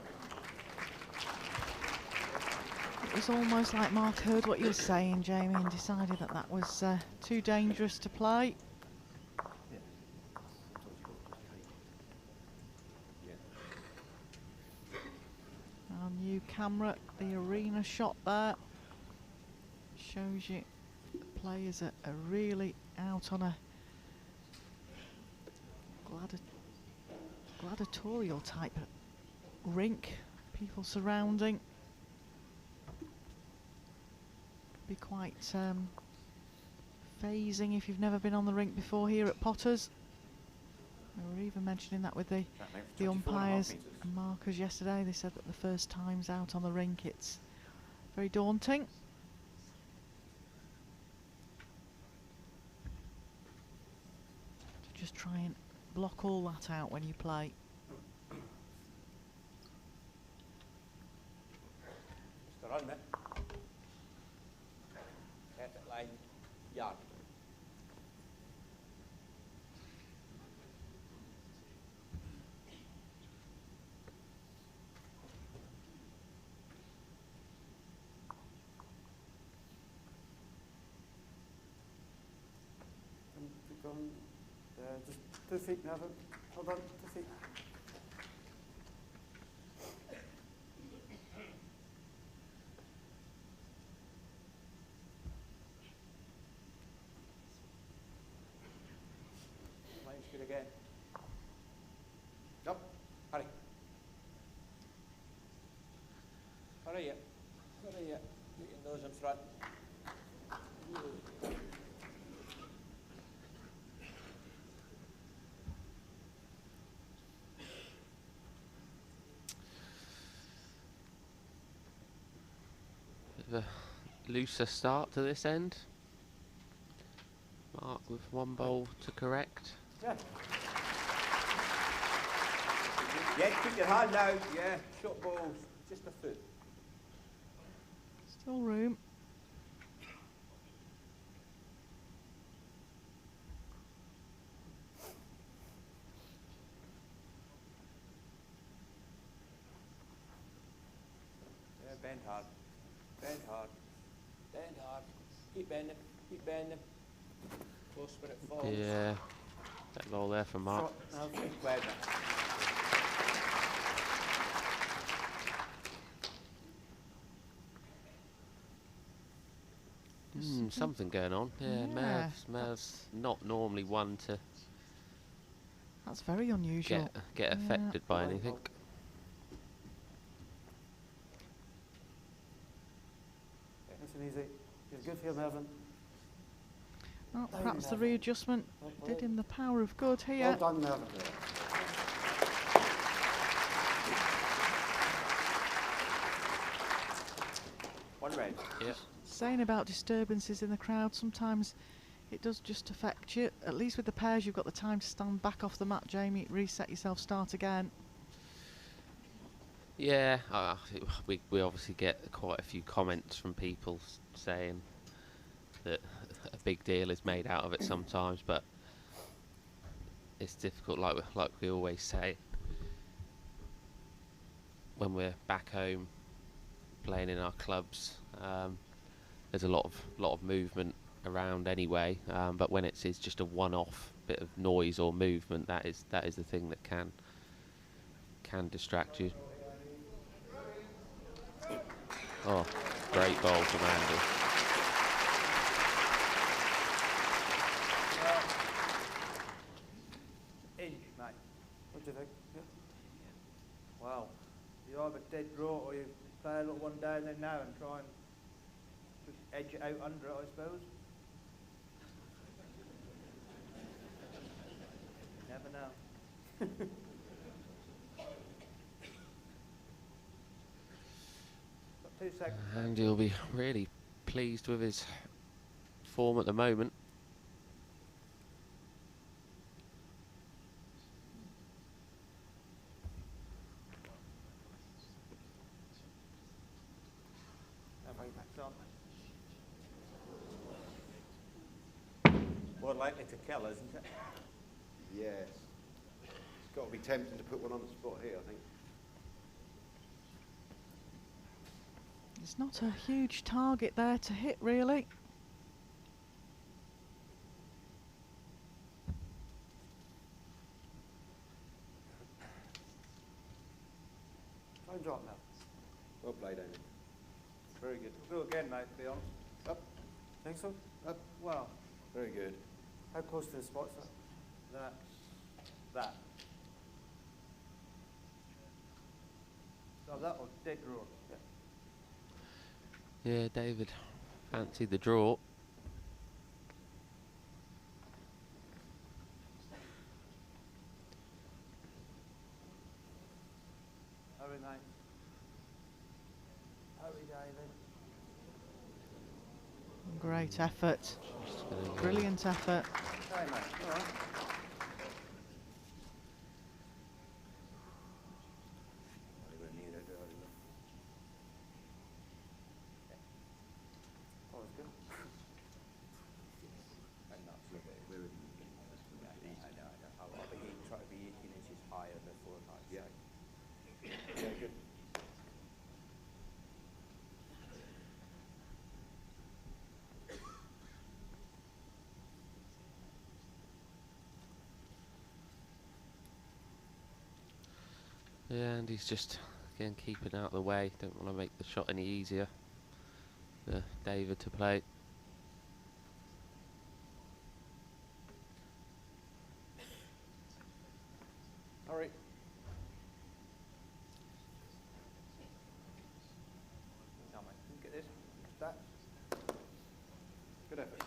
It was almost like Mark heard what you were saying, Jamie, and decided that that was too dangerous to play. Our new camera, the arena shot there, shows you the players are really out on a gladiatorial type rink, people surrounding. Be quite phasing if you've never been on the rink before here at Potters. We were even mentioning that with the That makes the 24.5 umpires metres. and markers yesterday. They said that the first times out on the rink, it's very daunting. To just try and block all that out when you play. Mr. Run, mate. Set it line. Yard. Keep going. Just 2 feet, Nevin. Hold on, 2 feet. Line's good again. Up. Hurry. Hurry up. Hurry up. Get your nose in front. Bit of a looser start to this end. Mark with one bowl to correct. Yeah. Yeah, keep your hand out. Yeah, short balls. Just a foot. Still room. Yeah, bend hard. Bend hard. Bend hard. Keep bending. Keep bending. Close where it falls. Yeah, that ball there from Mark. Short now. Keep bending. Something going on. Yeah, Yeah. Merv's not normally one to That's very unusual. get Yeah. affected by anything. Nice and easy. You're good here, Mervyn. Well, Down, perhaps the Mervyn. readjustment Well did played. him the power of good Well here. done, Mervyn. One red. Yeah. Saying about disturbances in the crowd, sometimes it does just affect you. At least with the pairs, you've got the time to stand back off the mat, Jamie, reset yourself, start again. Yeah, we obviously get quite a few comments from people saying that a big deal is made out of it sometimes, but it's difficult, like we always say. When we're back home playing in our clubs, there's a lot of movement around anyway. But when it's just a one-off bit of noise or movement, that is the thing that can distract you. Oh, great ball from Andy. Inch, mate. What do you think? Yeah. Wow. You either dead draw or you play a little one down there now and try and just edge it out under it, I suppose. Never know. Got 2 seconds. Andy will be really pleased with his form at the moment. Right back on. More likely to kill, isn't it? Yes. It's got to be tempting to put one on the spot here, I think. It's not a huge target there to hit, really. Try and drop now. Well played, Amy. Very good. Go again, mate, to be honest. Up, Think so? up. Well, Very good. How close to the spot's that? that. So that was dead draw. Yeah, David fancied the draw. Great effort. Just gonna go- Brilliant effort. Hey, mate. All right. Oh, that's good. Yeah, good. Yeah, and he's just again keeping out of the way. Don't want to make the shot any easier for David to play. Hurry. Come on, mate. Get this. That. Good effort.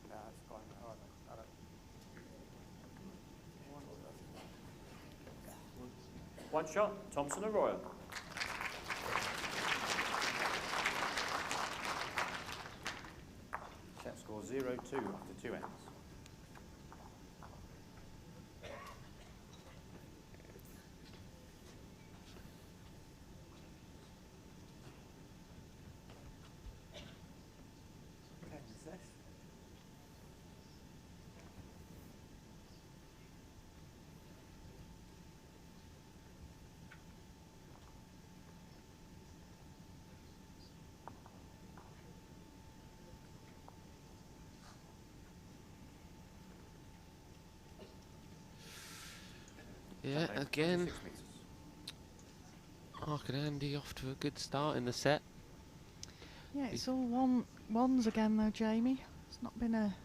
Yeah, that's fine. All right, mate. All right. One shot, Thompson Arroyo. Set score 0-2 after 2 ends. Okay, what's this? Yeah, again, Mark and Andy off to a good start in the set. Yeah, it's all ones again though, Jamie. It's not been a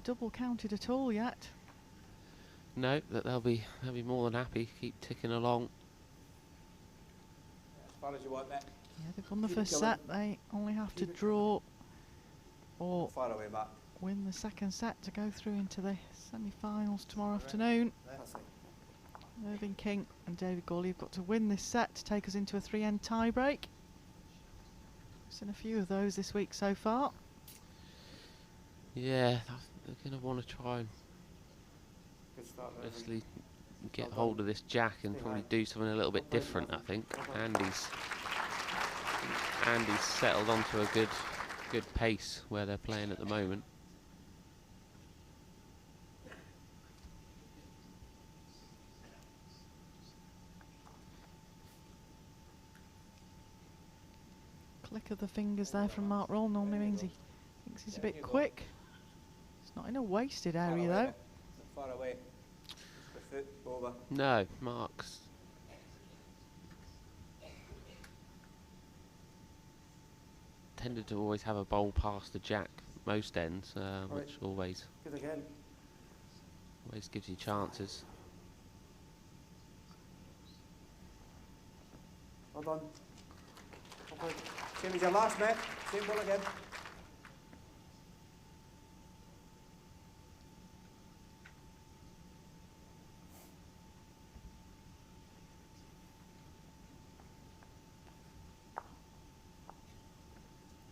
double counted at all yet. No, that they'll be more than happy. Keep ticking along. As far as you want, mate. Yeah, they've won the Keep it first going. set. They only have to Keep it draw or Far away, Matt. win the second set to go through into the semi-finals tomorrow afternoon. That's it. Irving King and David Gawley have got to win this set to take us into a 3-end tie-break. Seen a few of those this week so far. Yeah, they're going to want to try and Good start there. obviously get Well hold done. of this jack and Stay probably high. do something a little bit Well played, different, I Martin. think. Well done. Andy's settled onto a good pace where they're playing at the moment. Click of the fingers there from Mark Roll normally means he thinks he's a bit you go. quick. It's not in a wasted Far area away, though. mate. Far away. Just the foot over. No, Mark's tended to always have a bowl past the jack most ends, which always Good again. gives you chances. Well done. Well played. Same as your last, mate. Same ball again.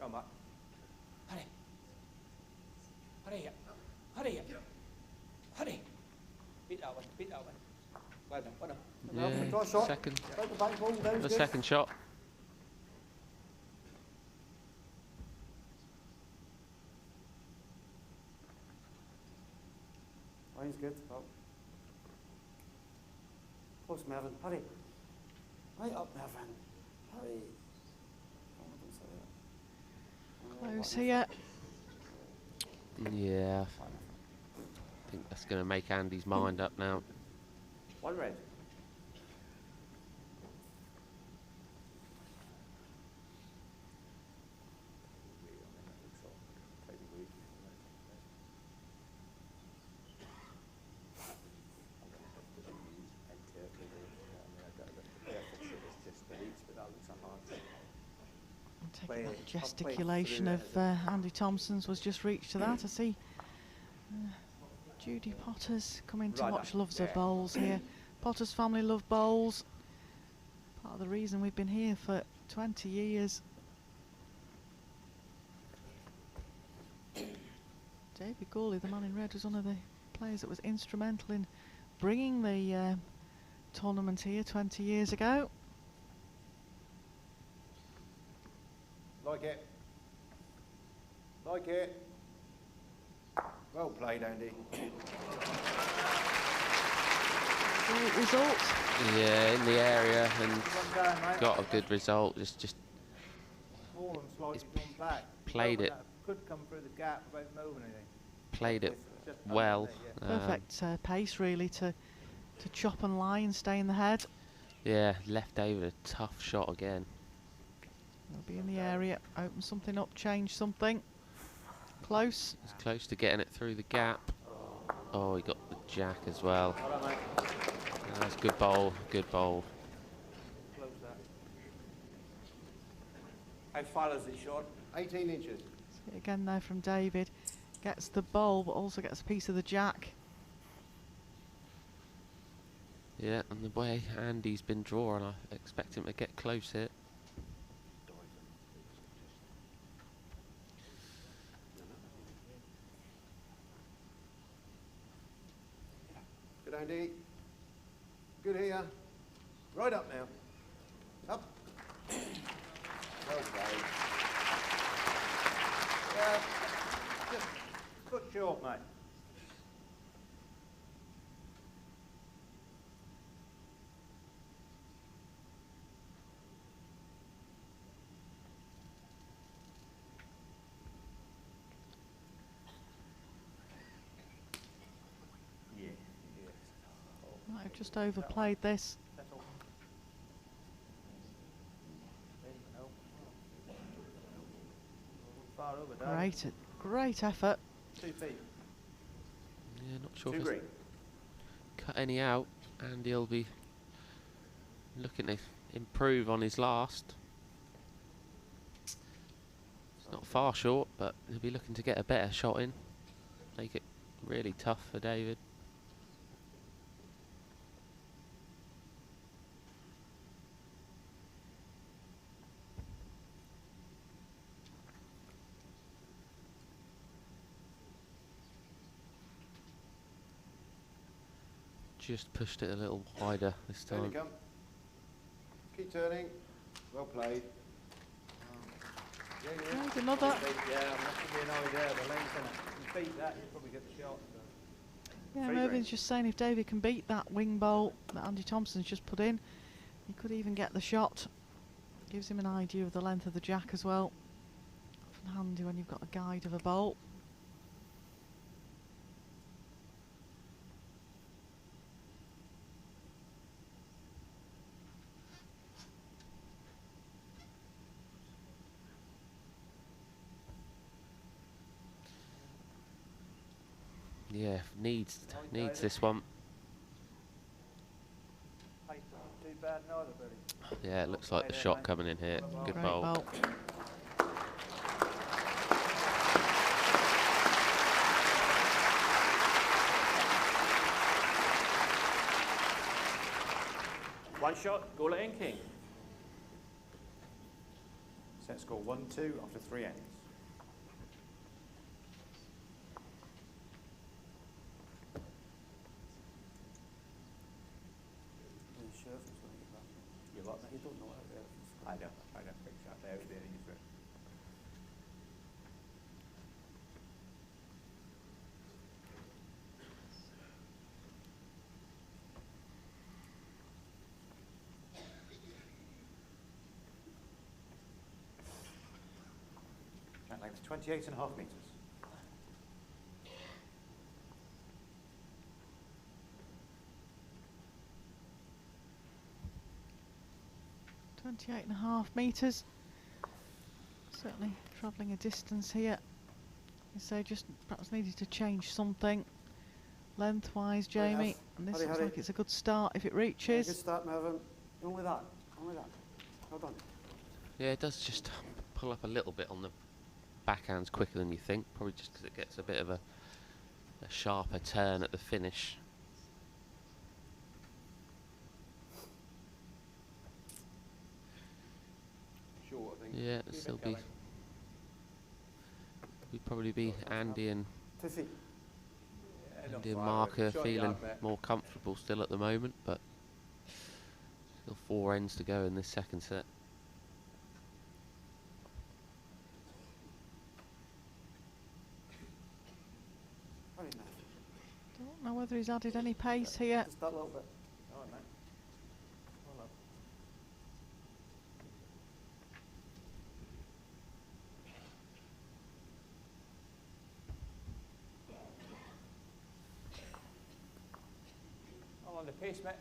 Come on, Matt. Hurry. Hurry up. Hurry up. Hurry. Beat that one. Beat that one. Well done. Well done. Well, Yeah, draw a shot. second, Right the back ball, that was the good. second shot. Line's good. Well. Close, Mervyn. Hurry. Right up, Mervyn. Hurry. Oh, I didn't say that. Close here. Yeah, I think that's going to make Andy's mind up now. One red. gesticulation of Andy Thompson's was just reached to that. I see Judy Potters coming to Right watch, up, loves her yeah. bowls here. Potters family love bowls. Part of the reason we've been here for 20 years. David Gawley, the man in red, was one of the players that was instrumental in bringing the tournament here 20 years ago. Like it. Like it. Well played, Andy. Great result. Yeah, in the area and Well done, mate. got a good result. Just Small and slightly He's gone back. played Well, it. that could come through the gap without moving anything. played it Just well. underneath, Perfect pace really to chop and lie and stay in the head. Yeah, left David a tough shot again. He'll be in the area, open something up, change something. Close. He's close to getting it through the gap. Oh, he got the jack as well. Well done, mate. That's good bowl, good bowl. Close that. How far is it short? 18 inches. See it again there from David. Gets the bowl, but also gets a piece of the jack. Yeah, and the way Andy's been drawing, I expect him to get close here. Good, Andy. Good here. Right up now. Up. Well played. Just foot short, mate. Yeah, yeah. Might have just overplayed this. That's all. There you go. Far over, David. Great effort. 2 feet. Yeah, not sure 2 if green. he's cut any out, and he'll be looking to improve on his last. It's not far short, but he'll be looking to get a better shot in. Make it really tough for David. Just pushed it a little wider this There you time. come. Keep turning. Well played. There's another. Yeah, I'm not giving you an idea. The length in it. If you beat that, you probably get the shot. Yeah, Free Mervyn's range. just saying if David can beat that wing bowl that Andy Thompson's just put in, he could even get the shot. Gives him an idea of the length of the jack as well. Often handy when you've got a guide of a bowl. Yeah, needs this one. Pace not too bad neither, buddy. Yeah, it looks like the Play there, shot mate. coming in here. Good Great bowl. bowl. One shot, Gawley and King. Set score 1-2 after 3 ends. You what? You don't know how there. I don't think so. There it is. Track length 28.5 metres. .28.5 metres. Certainly travelling a distance here. So just perhaps needed to change something lengthwise, Jamie. And this looks like it's a good start if it Good reaches. start, Mervyn. Only that. Only that. Well done. Yeah, it does just pull up a little bit on the backhands quicker than you think, probably just because it gets a bit of a sharper turn at the finish. Short, I think. Yeah, it'll still be. We'd probably be Andy and 2 feet. Andy and Mark are feeling more comfortable still at the moment, but still 4 ends to go in this second set. Hurry, Matt. Don't know whether he's added any pace here. Just that little bit. All right, mate. Well done. All on the pace, mate.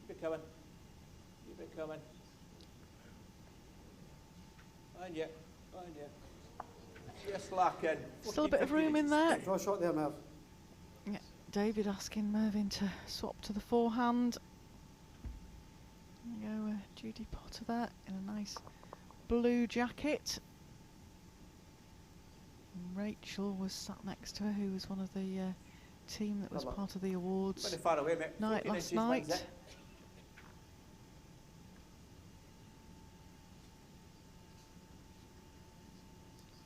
Keep it coming. Keep it coming. And yeah. And yeah. Just lacking. Still a bit of room in there. Draw a shot there, Merv. Yeah, David asking Mervyn to swap to the forehand. There you go, Judy Potter there in a nice blue jacket. And Rachel was sat next to her, who was one of the team that was part of the awards Pretty far away, mate. night 14 last inches wins night. it.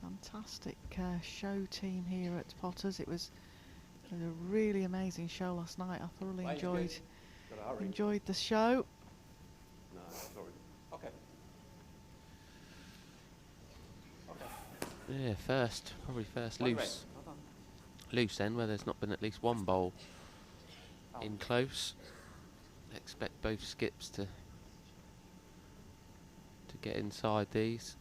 Fantastic show team here at Potters. It was a really amazing show last night. I thoroughly Line's enjoyed good. Gotta hurry. enjoyed the show. No, sorry. Okay. Yeah, probably first One loose end where there's not been at least one bowl in close. Expect both skips to get inside these.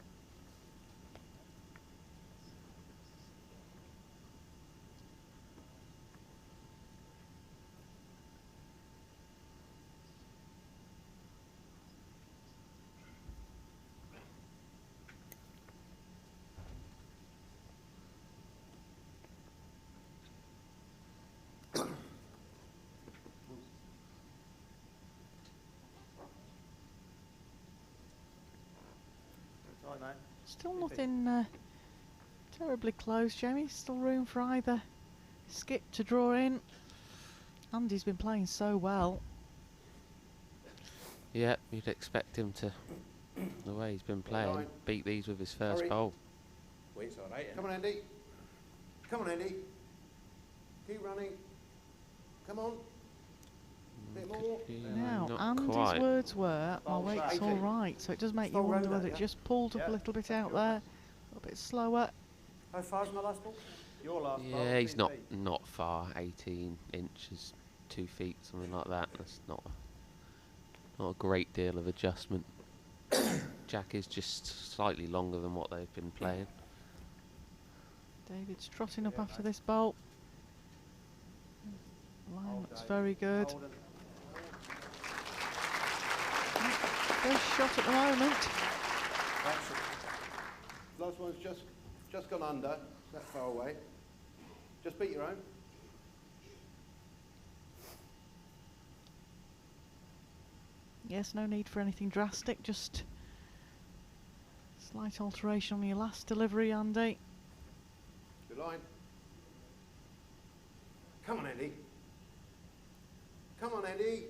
All right, mate. Still nothing terribly close, Jamie. Still room for either skip to draw in. Andy's been playing so well. Yeah, you'd expect him to, the way he's been playing, Line. beat these with his first Hurry. bowl. Weight's all right. Come on, Andy. Come on, Andy. Keep running. Come on. Bit more. Now, not Andy's quite. words were, my Bowl weight's back. all right. So it does make you Still wonder round whether it, it yeah. just pulled up Yeah. a little bit out there, a little bit slower. How far's my last ball? Your last bowl, Yeah, he's 2 not feet. far. 18 inches, 2 feet, something like that. That's not a great deal of adjustment. Jack is just slightly longer than what they've been playing. David's trotting up after this bolt. Line Hold, looks Dave. very good. Hold it. First shot at the moment. That's it. Last one's just gone under. That far away. Just beat your own. Yes, no need for anything drastic, just slight alteration on your last delivery, Andy. Good line. Come on, Andy. Come on, Andy.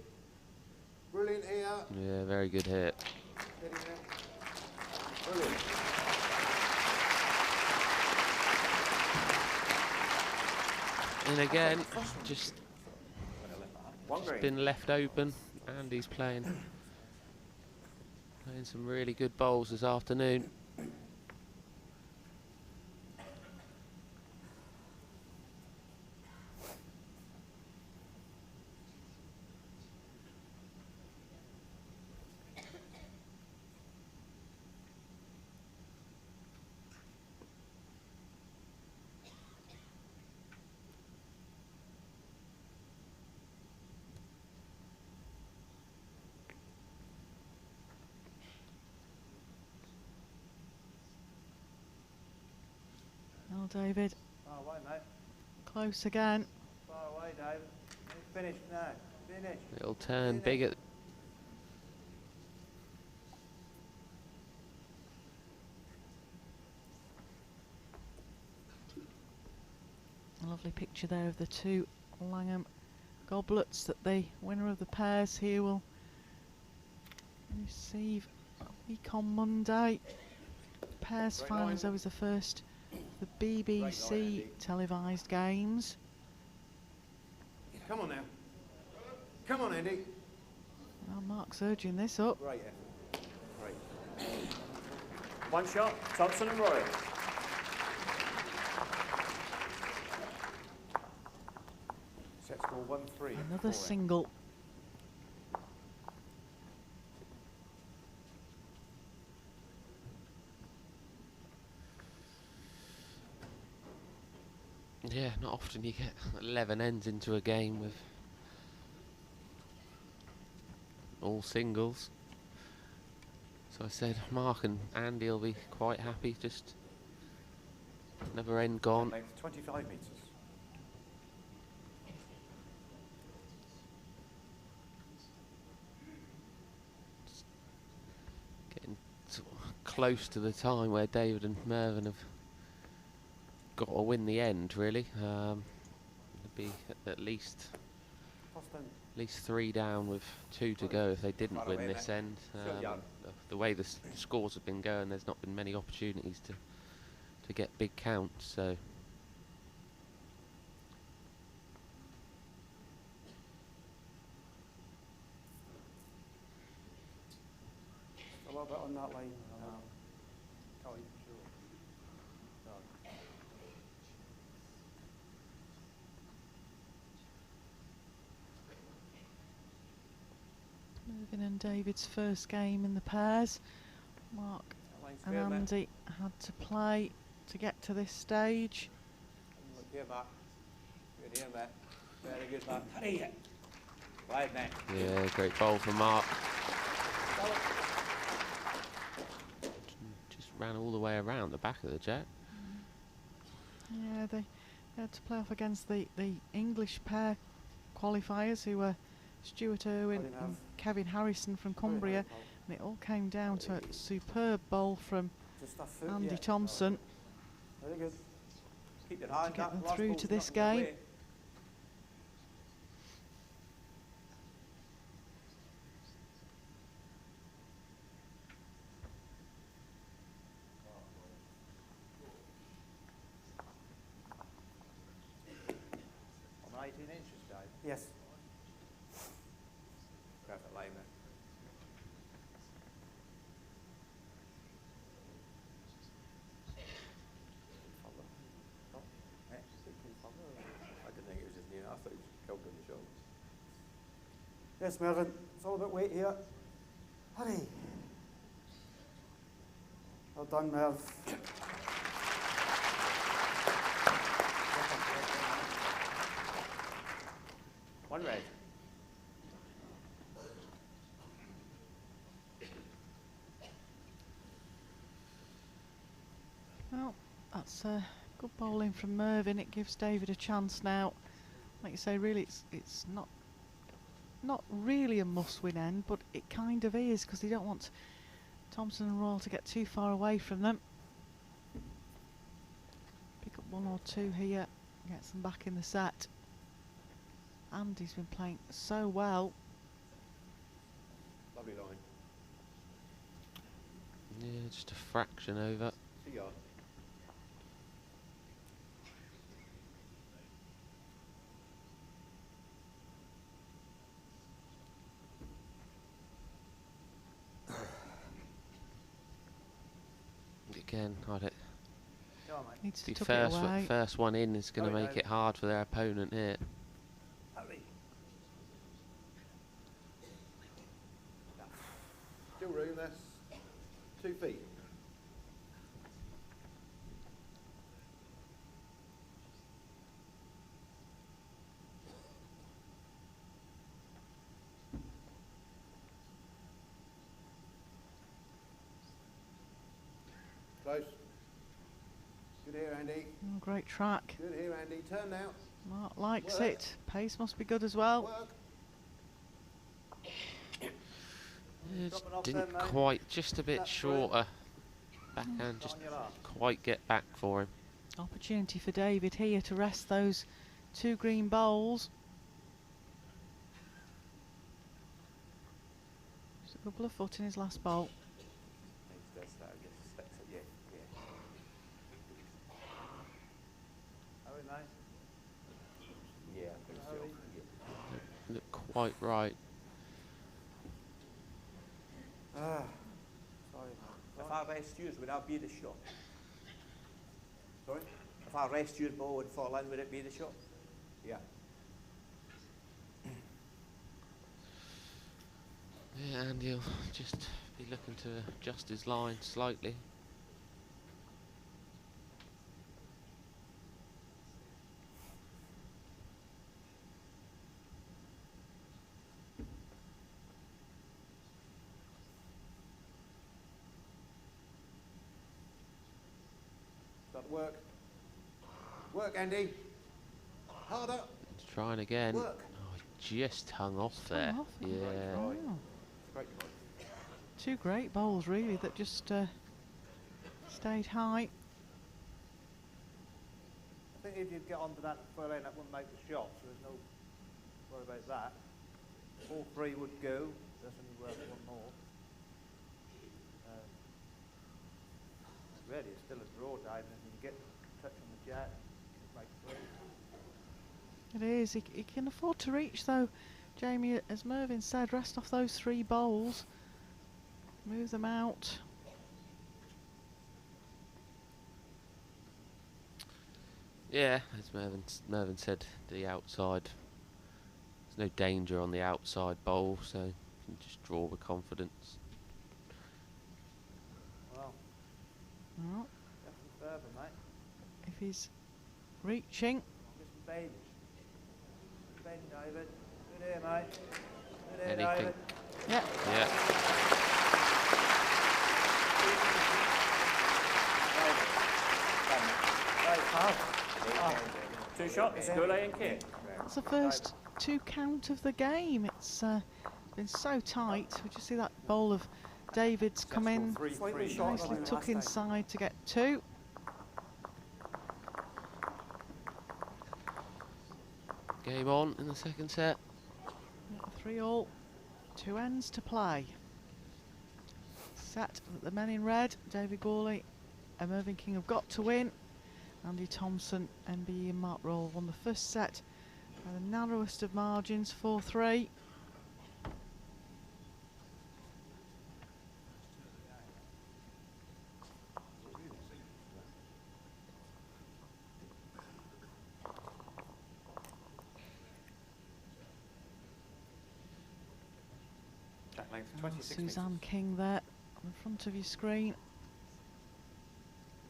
Brilliant here. Yeah, very good hit. Steady there. Brilliant. And again, just One green. been left open. Andy's playing some really good bowls this afternoon. Well, David, Far away, mate. close again. Far away, Dave. Finish now. Finish. It'll turn big at A lovely picture there of the two Langham goblets that the winner of the pairs here will receive a week on Monday. Pairs final is always the first the BBC televised games. Come on now. Come on, Andy. Well, Mark's urging this up. Great effort. Great. One shot, Thompson and Roy. Set score 1-3. Another single. Yeah, not often you get 11 ends into a game with all singles. So I said Mark and Andy will be quite happy, just another end gone. Length 25 metres. Getting sort of close to the time where David and Mervyn have got to win the end, really. It'd be at least 3 down with 2 to go if they didn't win this end. The way the scores have been going, there's not been many opportunities to get big counts. So A little bit on that line. Mervyn and David's first game in the pairs. Mark and Andy had to play to get to this stage. Look here, Mark. Good here, Matt. Very good, Mark. Hurry it. Wide, Matt. yeah, great bowl from Mark. Just ran all the way around the back of the jack. Yeah, they had to play off against the English pair qualifiers who were Stuart Irwin and Kevin Harrison from Cumbria, and it all came down to a superb bowl from Just that foot, Andy yeah. Thompson Very good. Keep your hand to get up. them Last through ball's to this not in the game. way. On 18 inches, Dave. Yes. Perfect line there. I didn't think it was just near. I thought it was killed on the shoulder. Yes, Mervyn. It's all about weight here. Hurry. Well done, Merv. One red. Well, that's good bowling from Mervyn. It gives David a chance now. Like you say, really, it's not really a must-win end, but it kind of is, because they don't want Thompson and Royal to get too far away from them. Pick up 1 or 2 here, gets them back in the set. Andy's been playing so well. Lovely line. Yeah, just a fraction over. See ya. Again, I don't. Go on, mate. Needs to The tuck it away. first one in is going to Go, make David. it hard for their opponent here. Hurry. Still room, that's 2 feet. Close. Good here, Andy. Oh, great track. Good here, Andy. Turn now. Mark likes Work. it. Pace must be good as well. Work. Yeah, just Dropping off didn't then, mate. quite, just a bit That's shorter. Backhand just On your last. quite get back for him. Opportunity for David here to rest those 2 green bowls. Just a couple of foot in his last bowl. Needs to start getting steps at yeah. Harry, mate? Yeah, I think so. Yeah. Look quite right. Ah, sorry. If I rest yours, would that be the shot? Sorry? If I rest your ball and fall in, would it be the shot? Yeah. Yeah, and he'll just be looking to adjust his line slightly. Got to work. Work, Andy. Harder. He's trying again. Work. Oh, he just hung off Hung there. off. Yeah. Oh. Great try. 2 great bowls really that just stayed high. I think if you get onto that furlane, that wouldn't make the shot, so there's no worry about that. All 3 would go. That's only worth 1 more. Really, it's still a draw, Dave, and if you can get a touch on the jack, you can make 3. It is. He can afford to reach though, Jamie, as Mervyn said, rest off those 3 bowls. Move them out. Yeah, as Mervyn said, the outside. There's no danger on the outside bowl, so you can just draw with confidence. Well, Well, definitely further, mate. if he's reaching, Just some babies. Bend, David. Good here, mate. Good here, Anything. David. yeah, Yeah. Two shots, Goulet and King. that's the first 2 count of the game. It's been so tight. We just see that bowl of David's come in, Slightly short nicely than tuck last time. inside to get 2. Game on in the second set. 3 all, 2 ends to play. Set that the men in red, David Gawley and Mervyn King, have got to win. Andy Thompson, MBE and Mark Roll won the first set by the narrowest of margins, 4-3. Jack length 26 metres. Suzanne King there on the front of your screen.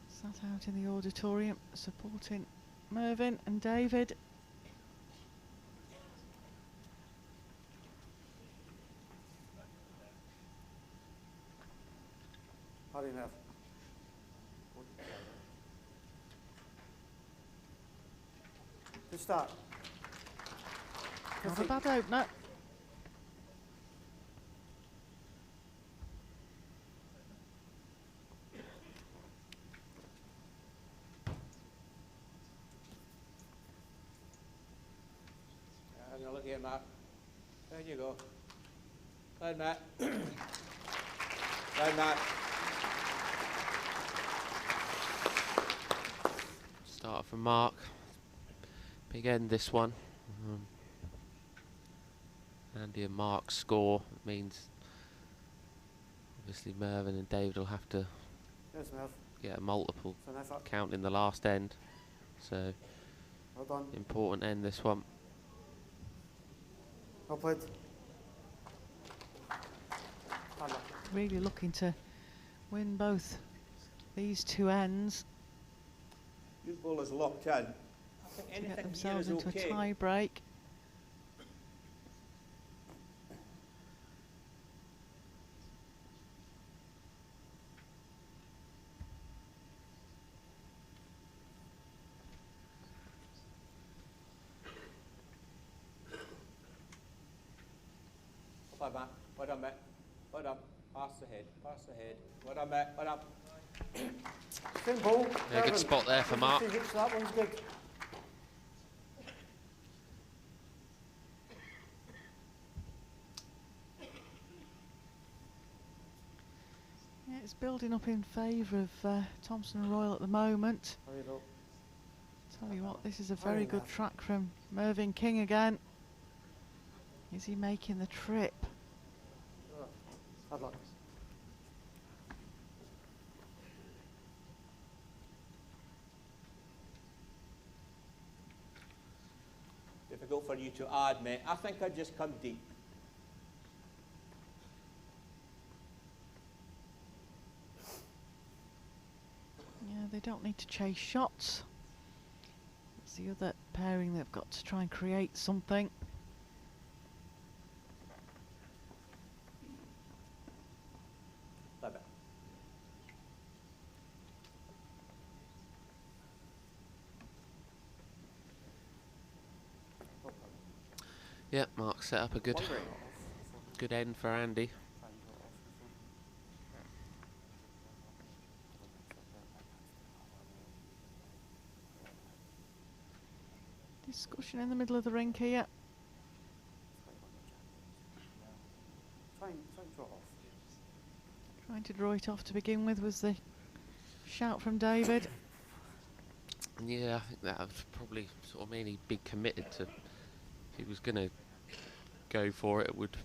Sat out in the auditorium supporting Mervyn and David. Had enough. Good start. Not a bad opener. And now look here, Matt. There you go. Right, Matt. Right, Matt. Start from Mark. Big end this one. Andy and Mark's score means obviously Mervyn and David will have to Yes, Merv. get a multiple So nice up. count in the last end. So Well done. important end this one. Well played. Really looking to win both these 2 ends Your ball is locked in. I think to get anything here themselves is into okay. a tie break. Well done, Matt. Well done, Matt. Well done. Pass the head. Pass the head. Well done, Matt. Well done. Simple. Yeah, good spot there for Mark. Physics, that one's good. Yeah, it's building up in favour of Thompson and Royal at the moment. Hurry it up. Tell you what, this is a very good track from Mervyn King again. Is he making the trip? I'd like. Difficult for you to add, mate. I think I'd just come deep. Yeah, they don't need to chase shots. It's the other pairing they've got to try and create something. Bye-bye. Yep, Mark set up a good end for Andy. Discussion in the middle of the rink here. Try and draw off. Trying to draw it off to begin with was the shout from David. Yeah, I think that would probably sort of mean he'd be committed to. If he was going to go for it, it would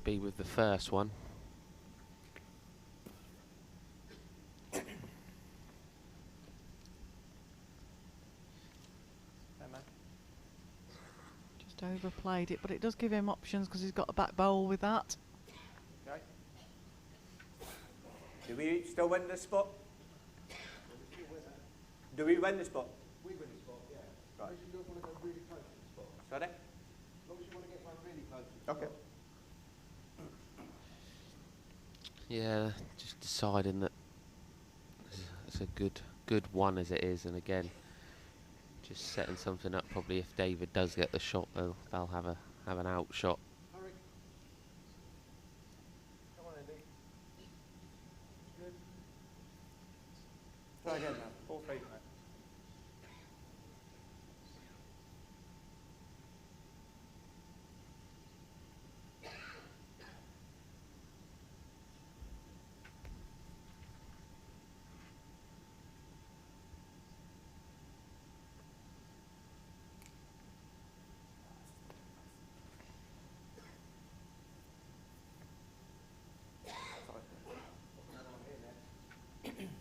be with the first one. Just overplayed it, but it does give him options because he's got a back bowl with that. Okay. Do we still win this spot? Do we win the spot? We win the spot, yeah. Right. As long as you don't want to go really close to the spot. Sorry? As long as you want to get one really close to the Okay. spot. Yeah, just deciding that it's a good one as it is, and again, just setting something up. Probably if David does get the shot, they'll have an out shot. Hurry. Come on, Andy. Good. Try again now. 4-3, mate.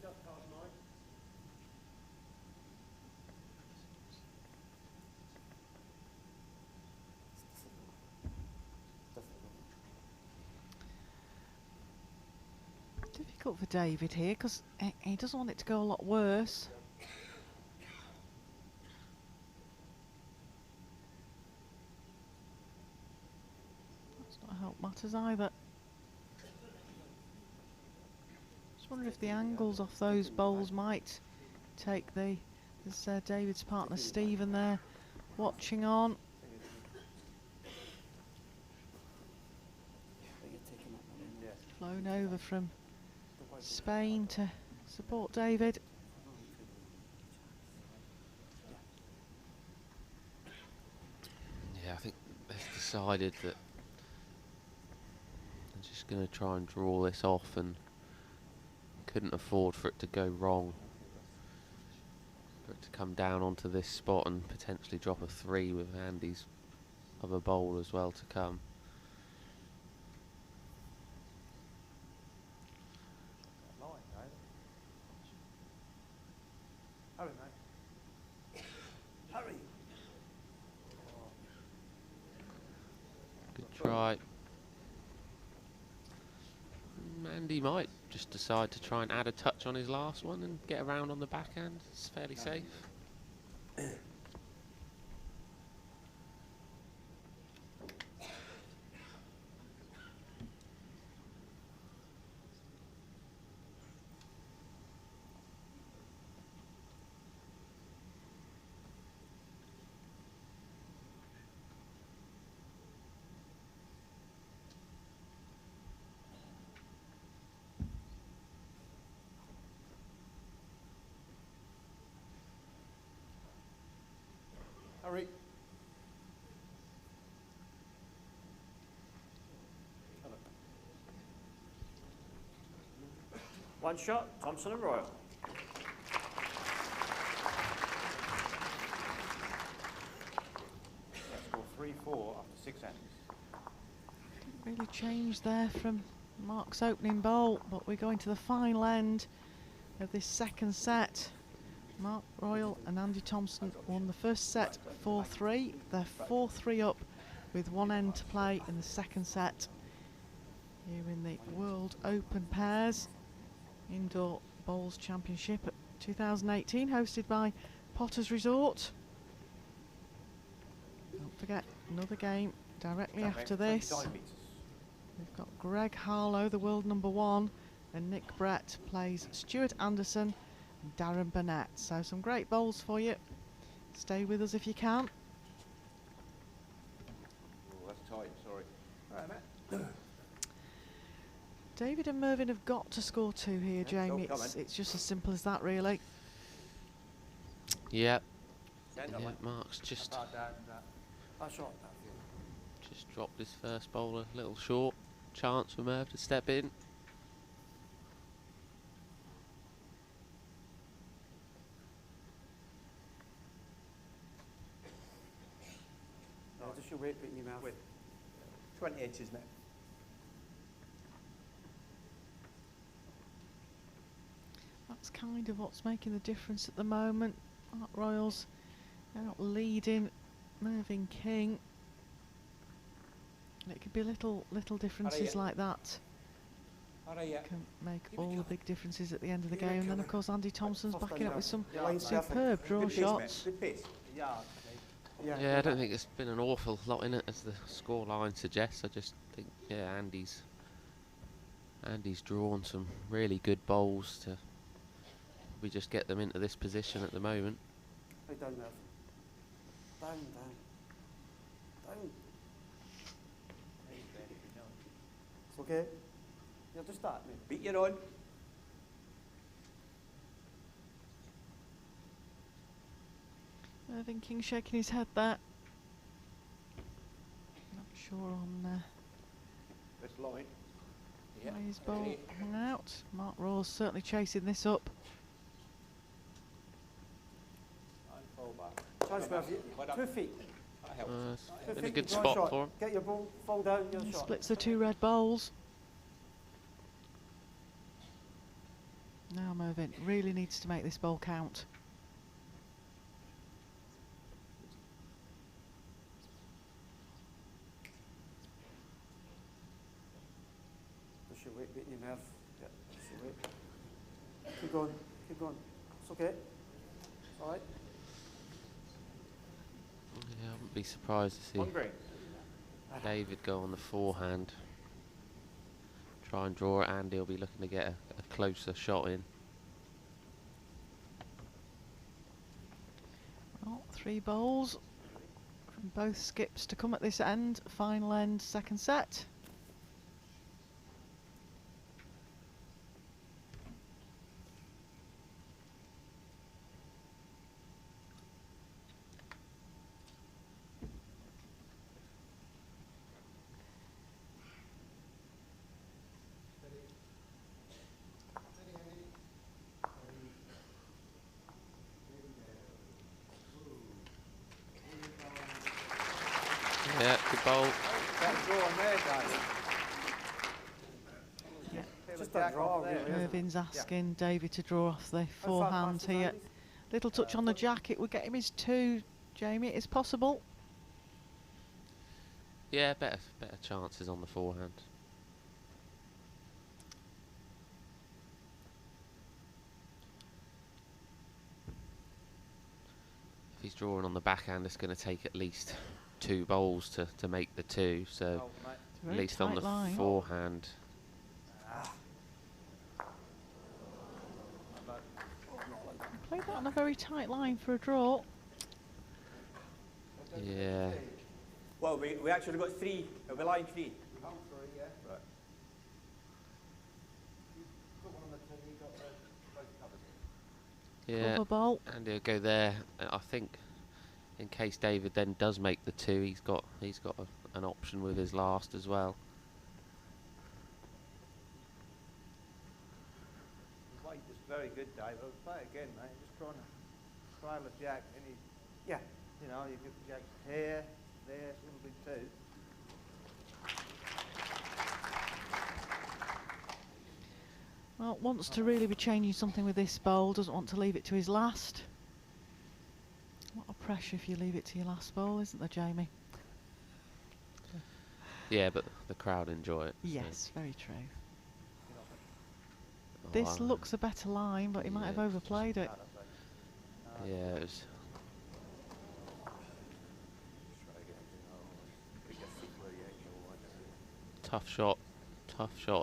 Just past 9. Difficult for David here because he doesn't want it to go a lot worse. That's not help matters either. Just wonder if the angles off those bowls might take the. There's David's partner Stephen there watching on. Flown over from Spain to support David. Yeah, I think they've decided that they're just going to try and draw this off, and couldn't afford for it to go wrong. For it to come down onto this spot and potentially drop a 3 with Andy's other bowl as well to come. Hurry, mate. Hurry. Good try. Andy might just decide to try and add a touch on his last one and get around on the backhand. It's fairly safe. One shot, Thompson and Royal. Score 3-4 after 6 ends. Didn't really change there from Mark's opening bowl, but we're going to the final end of this second set. Mark Royal and Andy Thompson won the first set 4-3. They're 4-3 up with 1 end to play in the second set. Here in the World Open Pairs Indoor Bowls Championship 2018, hosted by Potters Resort. Don't forget, another game directly after this. We've got Greg Harlow, the world #1, and Nick Brett plays Stuart Anderson and Darren Burnett. So some great bowls for you. Stay with us if you can. Oh, that's tight, sorry. All right, Matt. David and Mervyn have got to score 2 here, Jamie. come on. It's just as simple as that, really. Yep. Stand Yeah, up, mate. Mark's just I shot that for you. dropped his first bowl a little short. Chance for Merv to step in. Just your weight bit in your mouth. 20 inches, Matt. That's kind of what's making the difference at the moment. Mark Royals out leading Mervyn King. And it could be little differences like that All right, yeah. can make Give it all a the go. big differences at the end of the Give it a game. And then go. of course Andy Thompson's First backing time up with some down. superb draw Good pace, shots. Matt. Good pace. Yeah. Yeah, I don't think there's been an awful lot in it, as the score line suggests. I just think, yeah, Andy's drawn some really good bowls to. We just get them into this position at the moment. Right down, Merv. Down, down. Down. It's okay. You'll just start, mate. Beat your own. Mervyn King shaking his head there. Not sure on This line. Yeah. why his bowl Ready. hung out. Mark Rawls certainly chasing this up. And fall back. Chance, Merv. What up? 2 feet. That helps. It's 2 been a feet, good draw spot shot. for him. Get your ball, fall down, your He shot. splits the 2 red bowls. Now Mervyn really needs to make this bowl count. Just your weight bit in your mouth. Yeah, just your weight. Keep going, keep going. It's okay. It's all right. Yeah, I wouldn't be surprised to see On green. David go on the forehand. Try and draw it. Andy will be looking to get a closer shot in. Well, 3 bowls from both skips to come at this end. Final end, second set. Yeah, good bowl. That draw on there, Danny. Yeah. Just a draw, really, isn't it? Mervyn's asking David to draw off the How far forehand past is here. Andy's? Little touch on the jack, it would get him his 2, Jamie. It is possible. Yeah, better chances on the forehand. If he's drawing on the backhand, it's going to take at least 2 bowls to make the 2. So Oh, mate. It's a at very least on tight the line. forehand. Played that on a very tight line for a draw. Yeah. Well, we actually got 3. We line 3. Right. Got one on the tin, you got both covered. Yeah. Cover bowl. And he'll go there. I think, in case David then does make the 2, he's got an option with his last as well. good, Dave. I'll play it again, mate. Just trying to trail a jack, and yeah, you know, you give the jack here, there, it's a little bit too. Well, wants to really be changing something with this bowl, doesn't want to leave it to his last. A lot of pressure if you leave it to your last bowl, isn't there, Jamie? Yeah, but the crowd enjoy it. Yes, very true. So. This looks a better line, but he might have overplayed it. Yeah, it was. Tough shot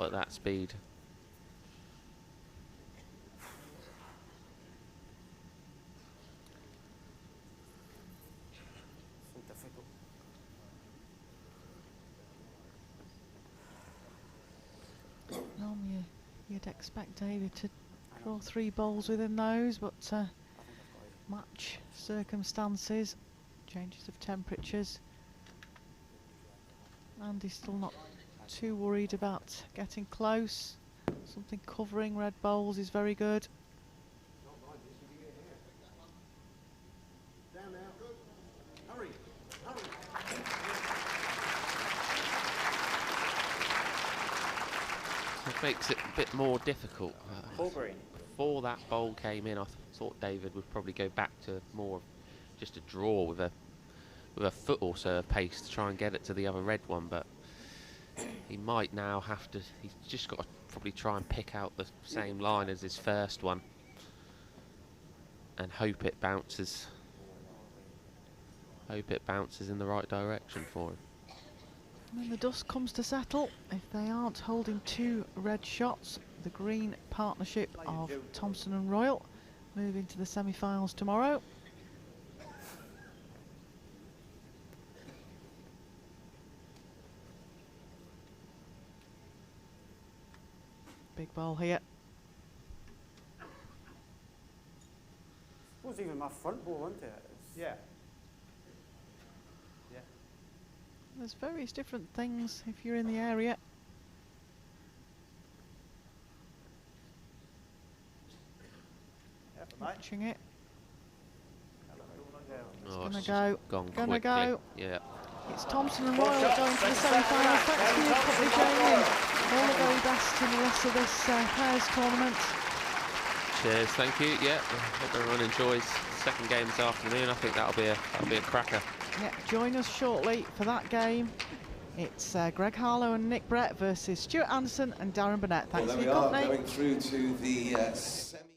at that speed. So difficult. Normally you'd expect David to draw 3 bowls within those, but match circumstances, changes of temperatures, and he's still not too worried about getting close. Something covering red bowls is very good. Down now. Hurry. Hurry. It makes it a bit more difficult. Full green. Before that bowl came in, I thought David would probably go back to more of just a draw with a foot or so of pace to try and get it to the other red one, but he might now have to. He's just got to probably try and pick out the same line as his first one and hope it bounces. Hope it bounces in the right direction for him. When the dust comes to settle, if they aren't holding 2 red shots, the green partnership of Thompson and Royal move into the semi-finals tomorrow. Big ball here. It was even my front ball, wasn't it? Yeah. Yeah. There's various different things if you're in the area. Yeah, mate. Watching it. Oh, Gonna it's go. just gone Gonna quickly. go. Yeah. It's Thompson and Royal going to the semi-finals. Thanks for your company, Jamie. All the very best in the rest of this pairs tournament. Cheers, thank you. Yeah, I hope everyone enjoys the second game this afternoon. I think that'll be a cracker. Yeah, join us shortly for that game. It's Greg Harlow and Nick Brett versus Stuart Anderson and Darren Burnett. Thanks Well, for there your we are, company. going through to the semi.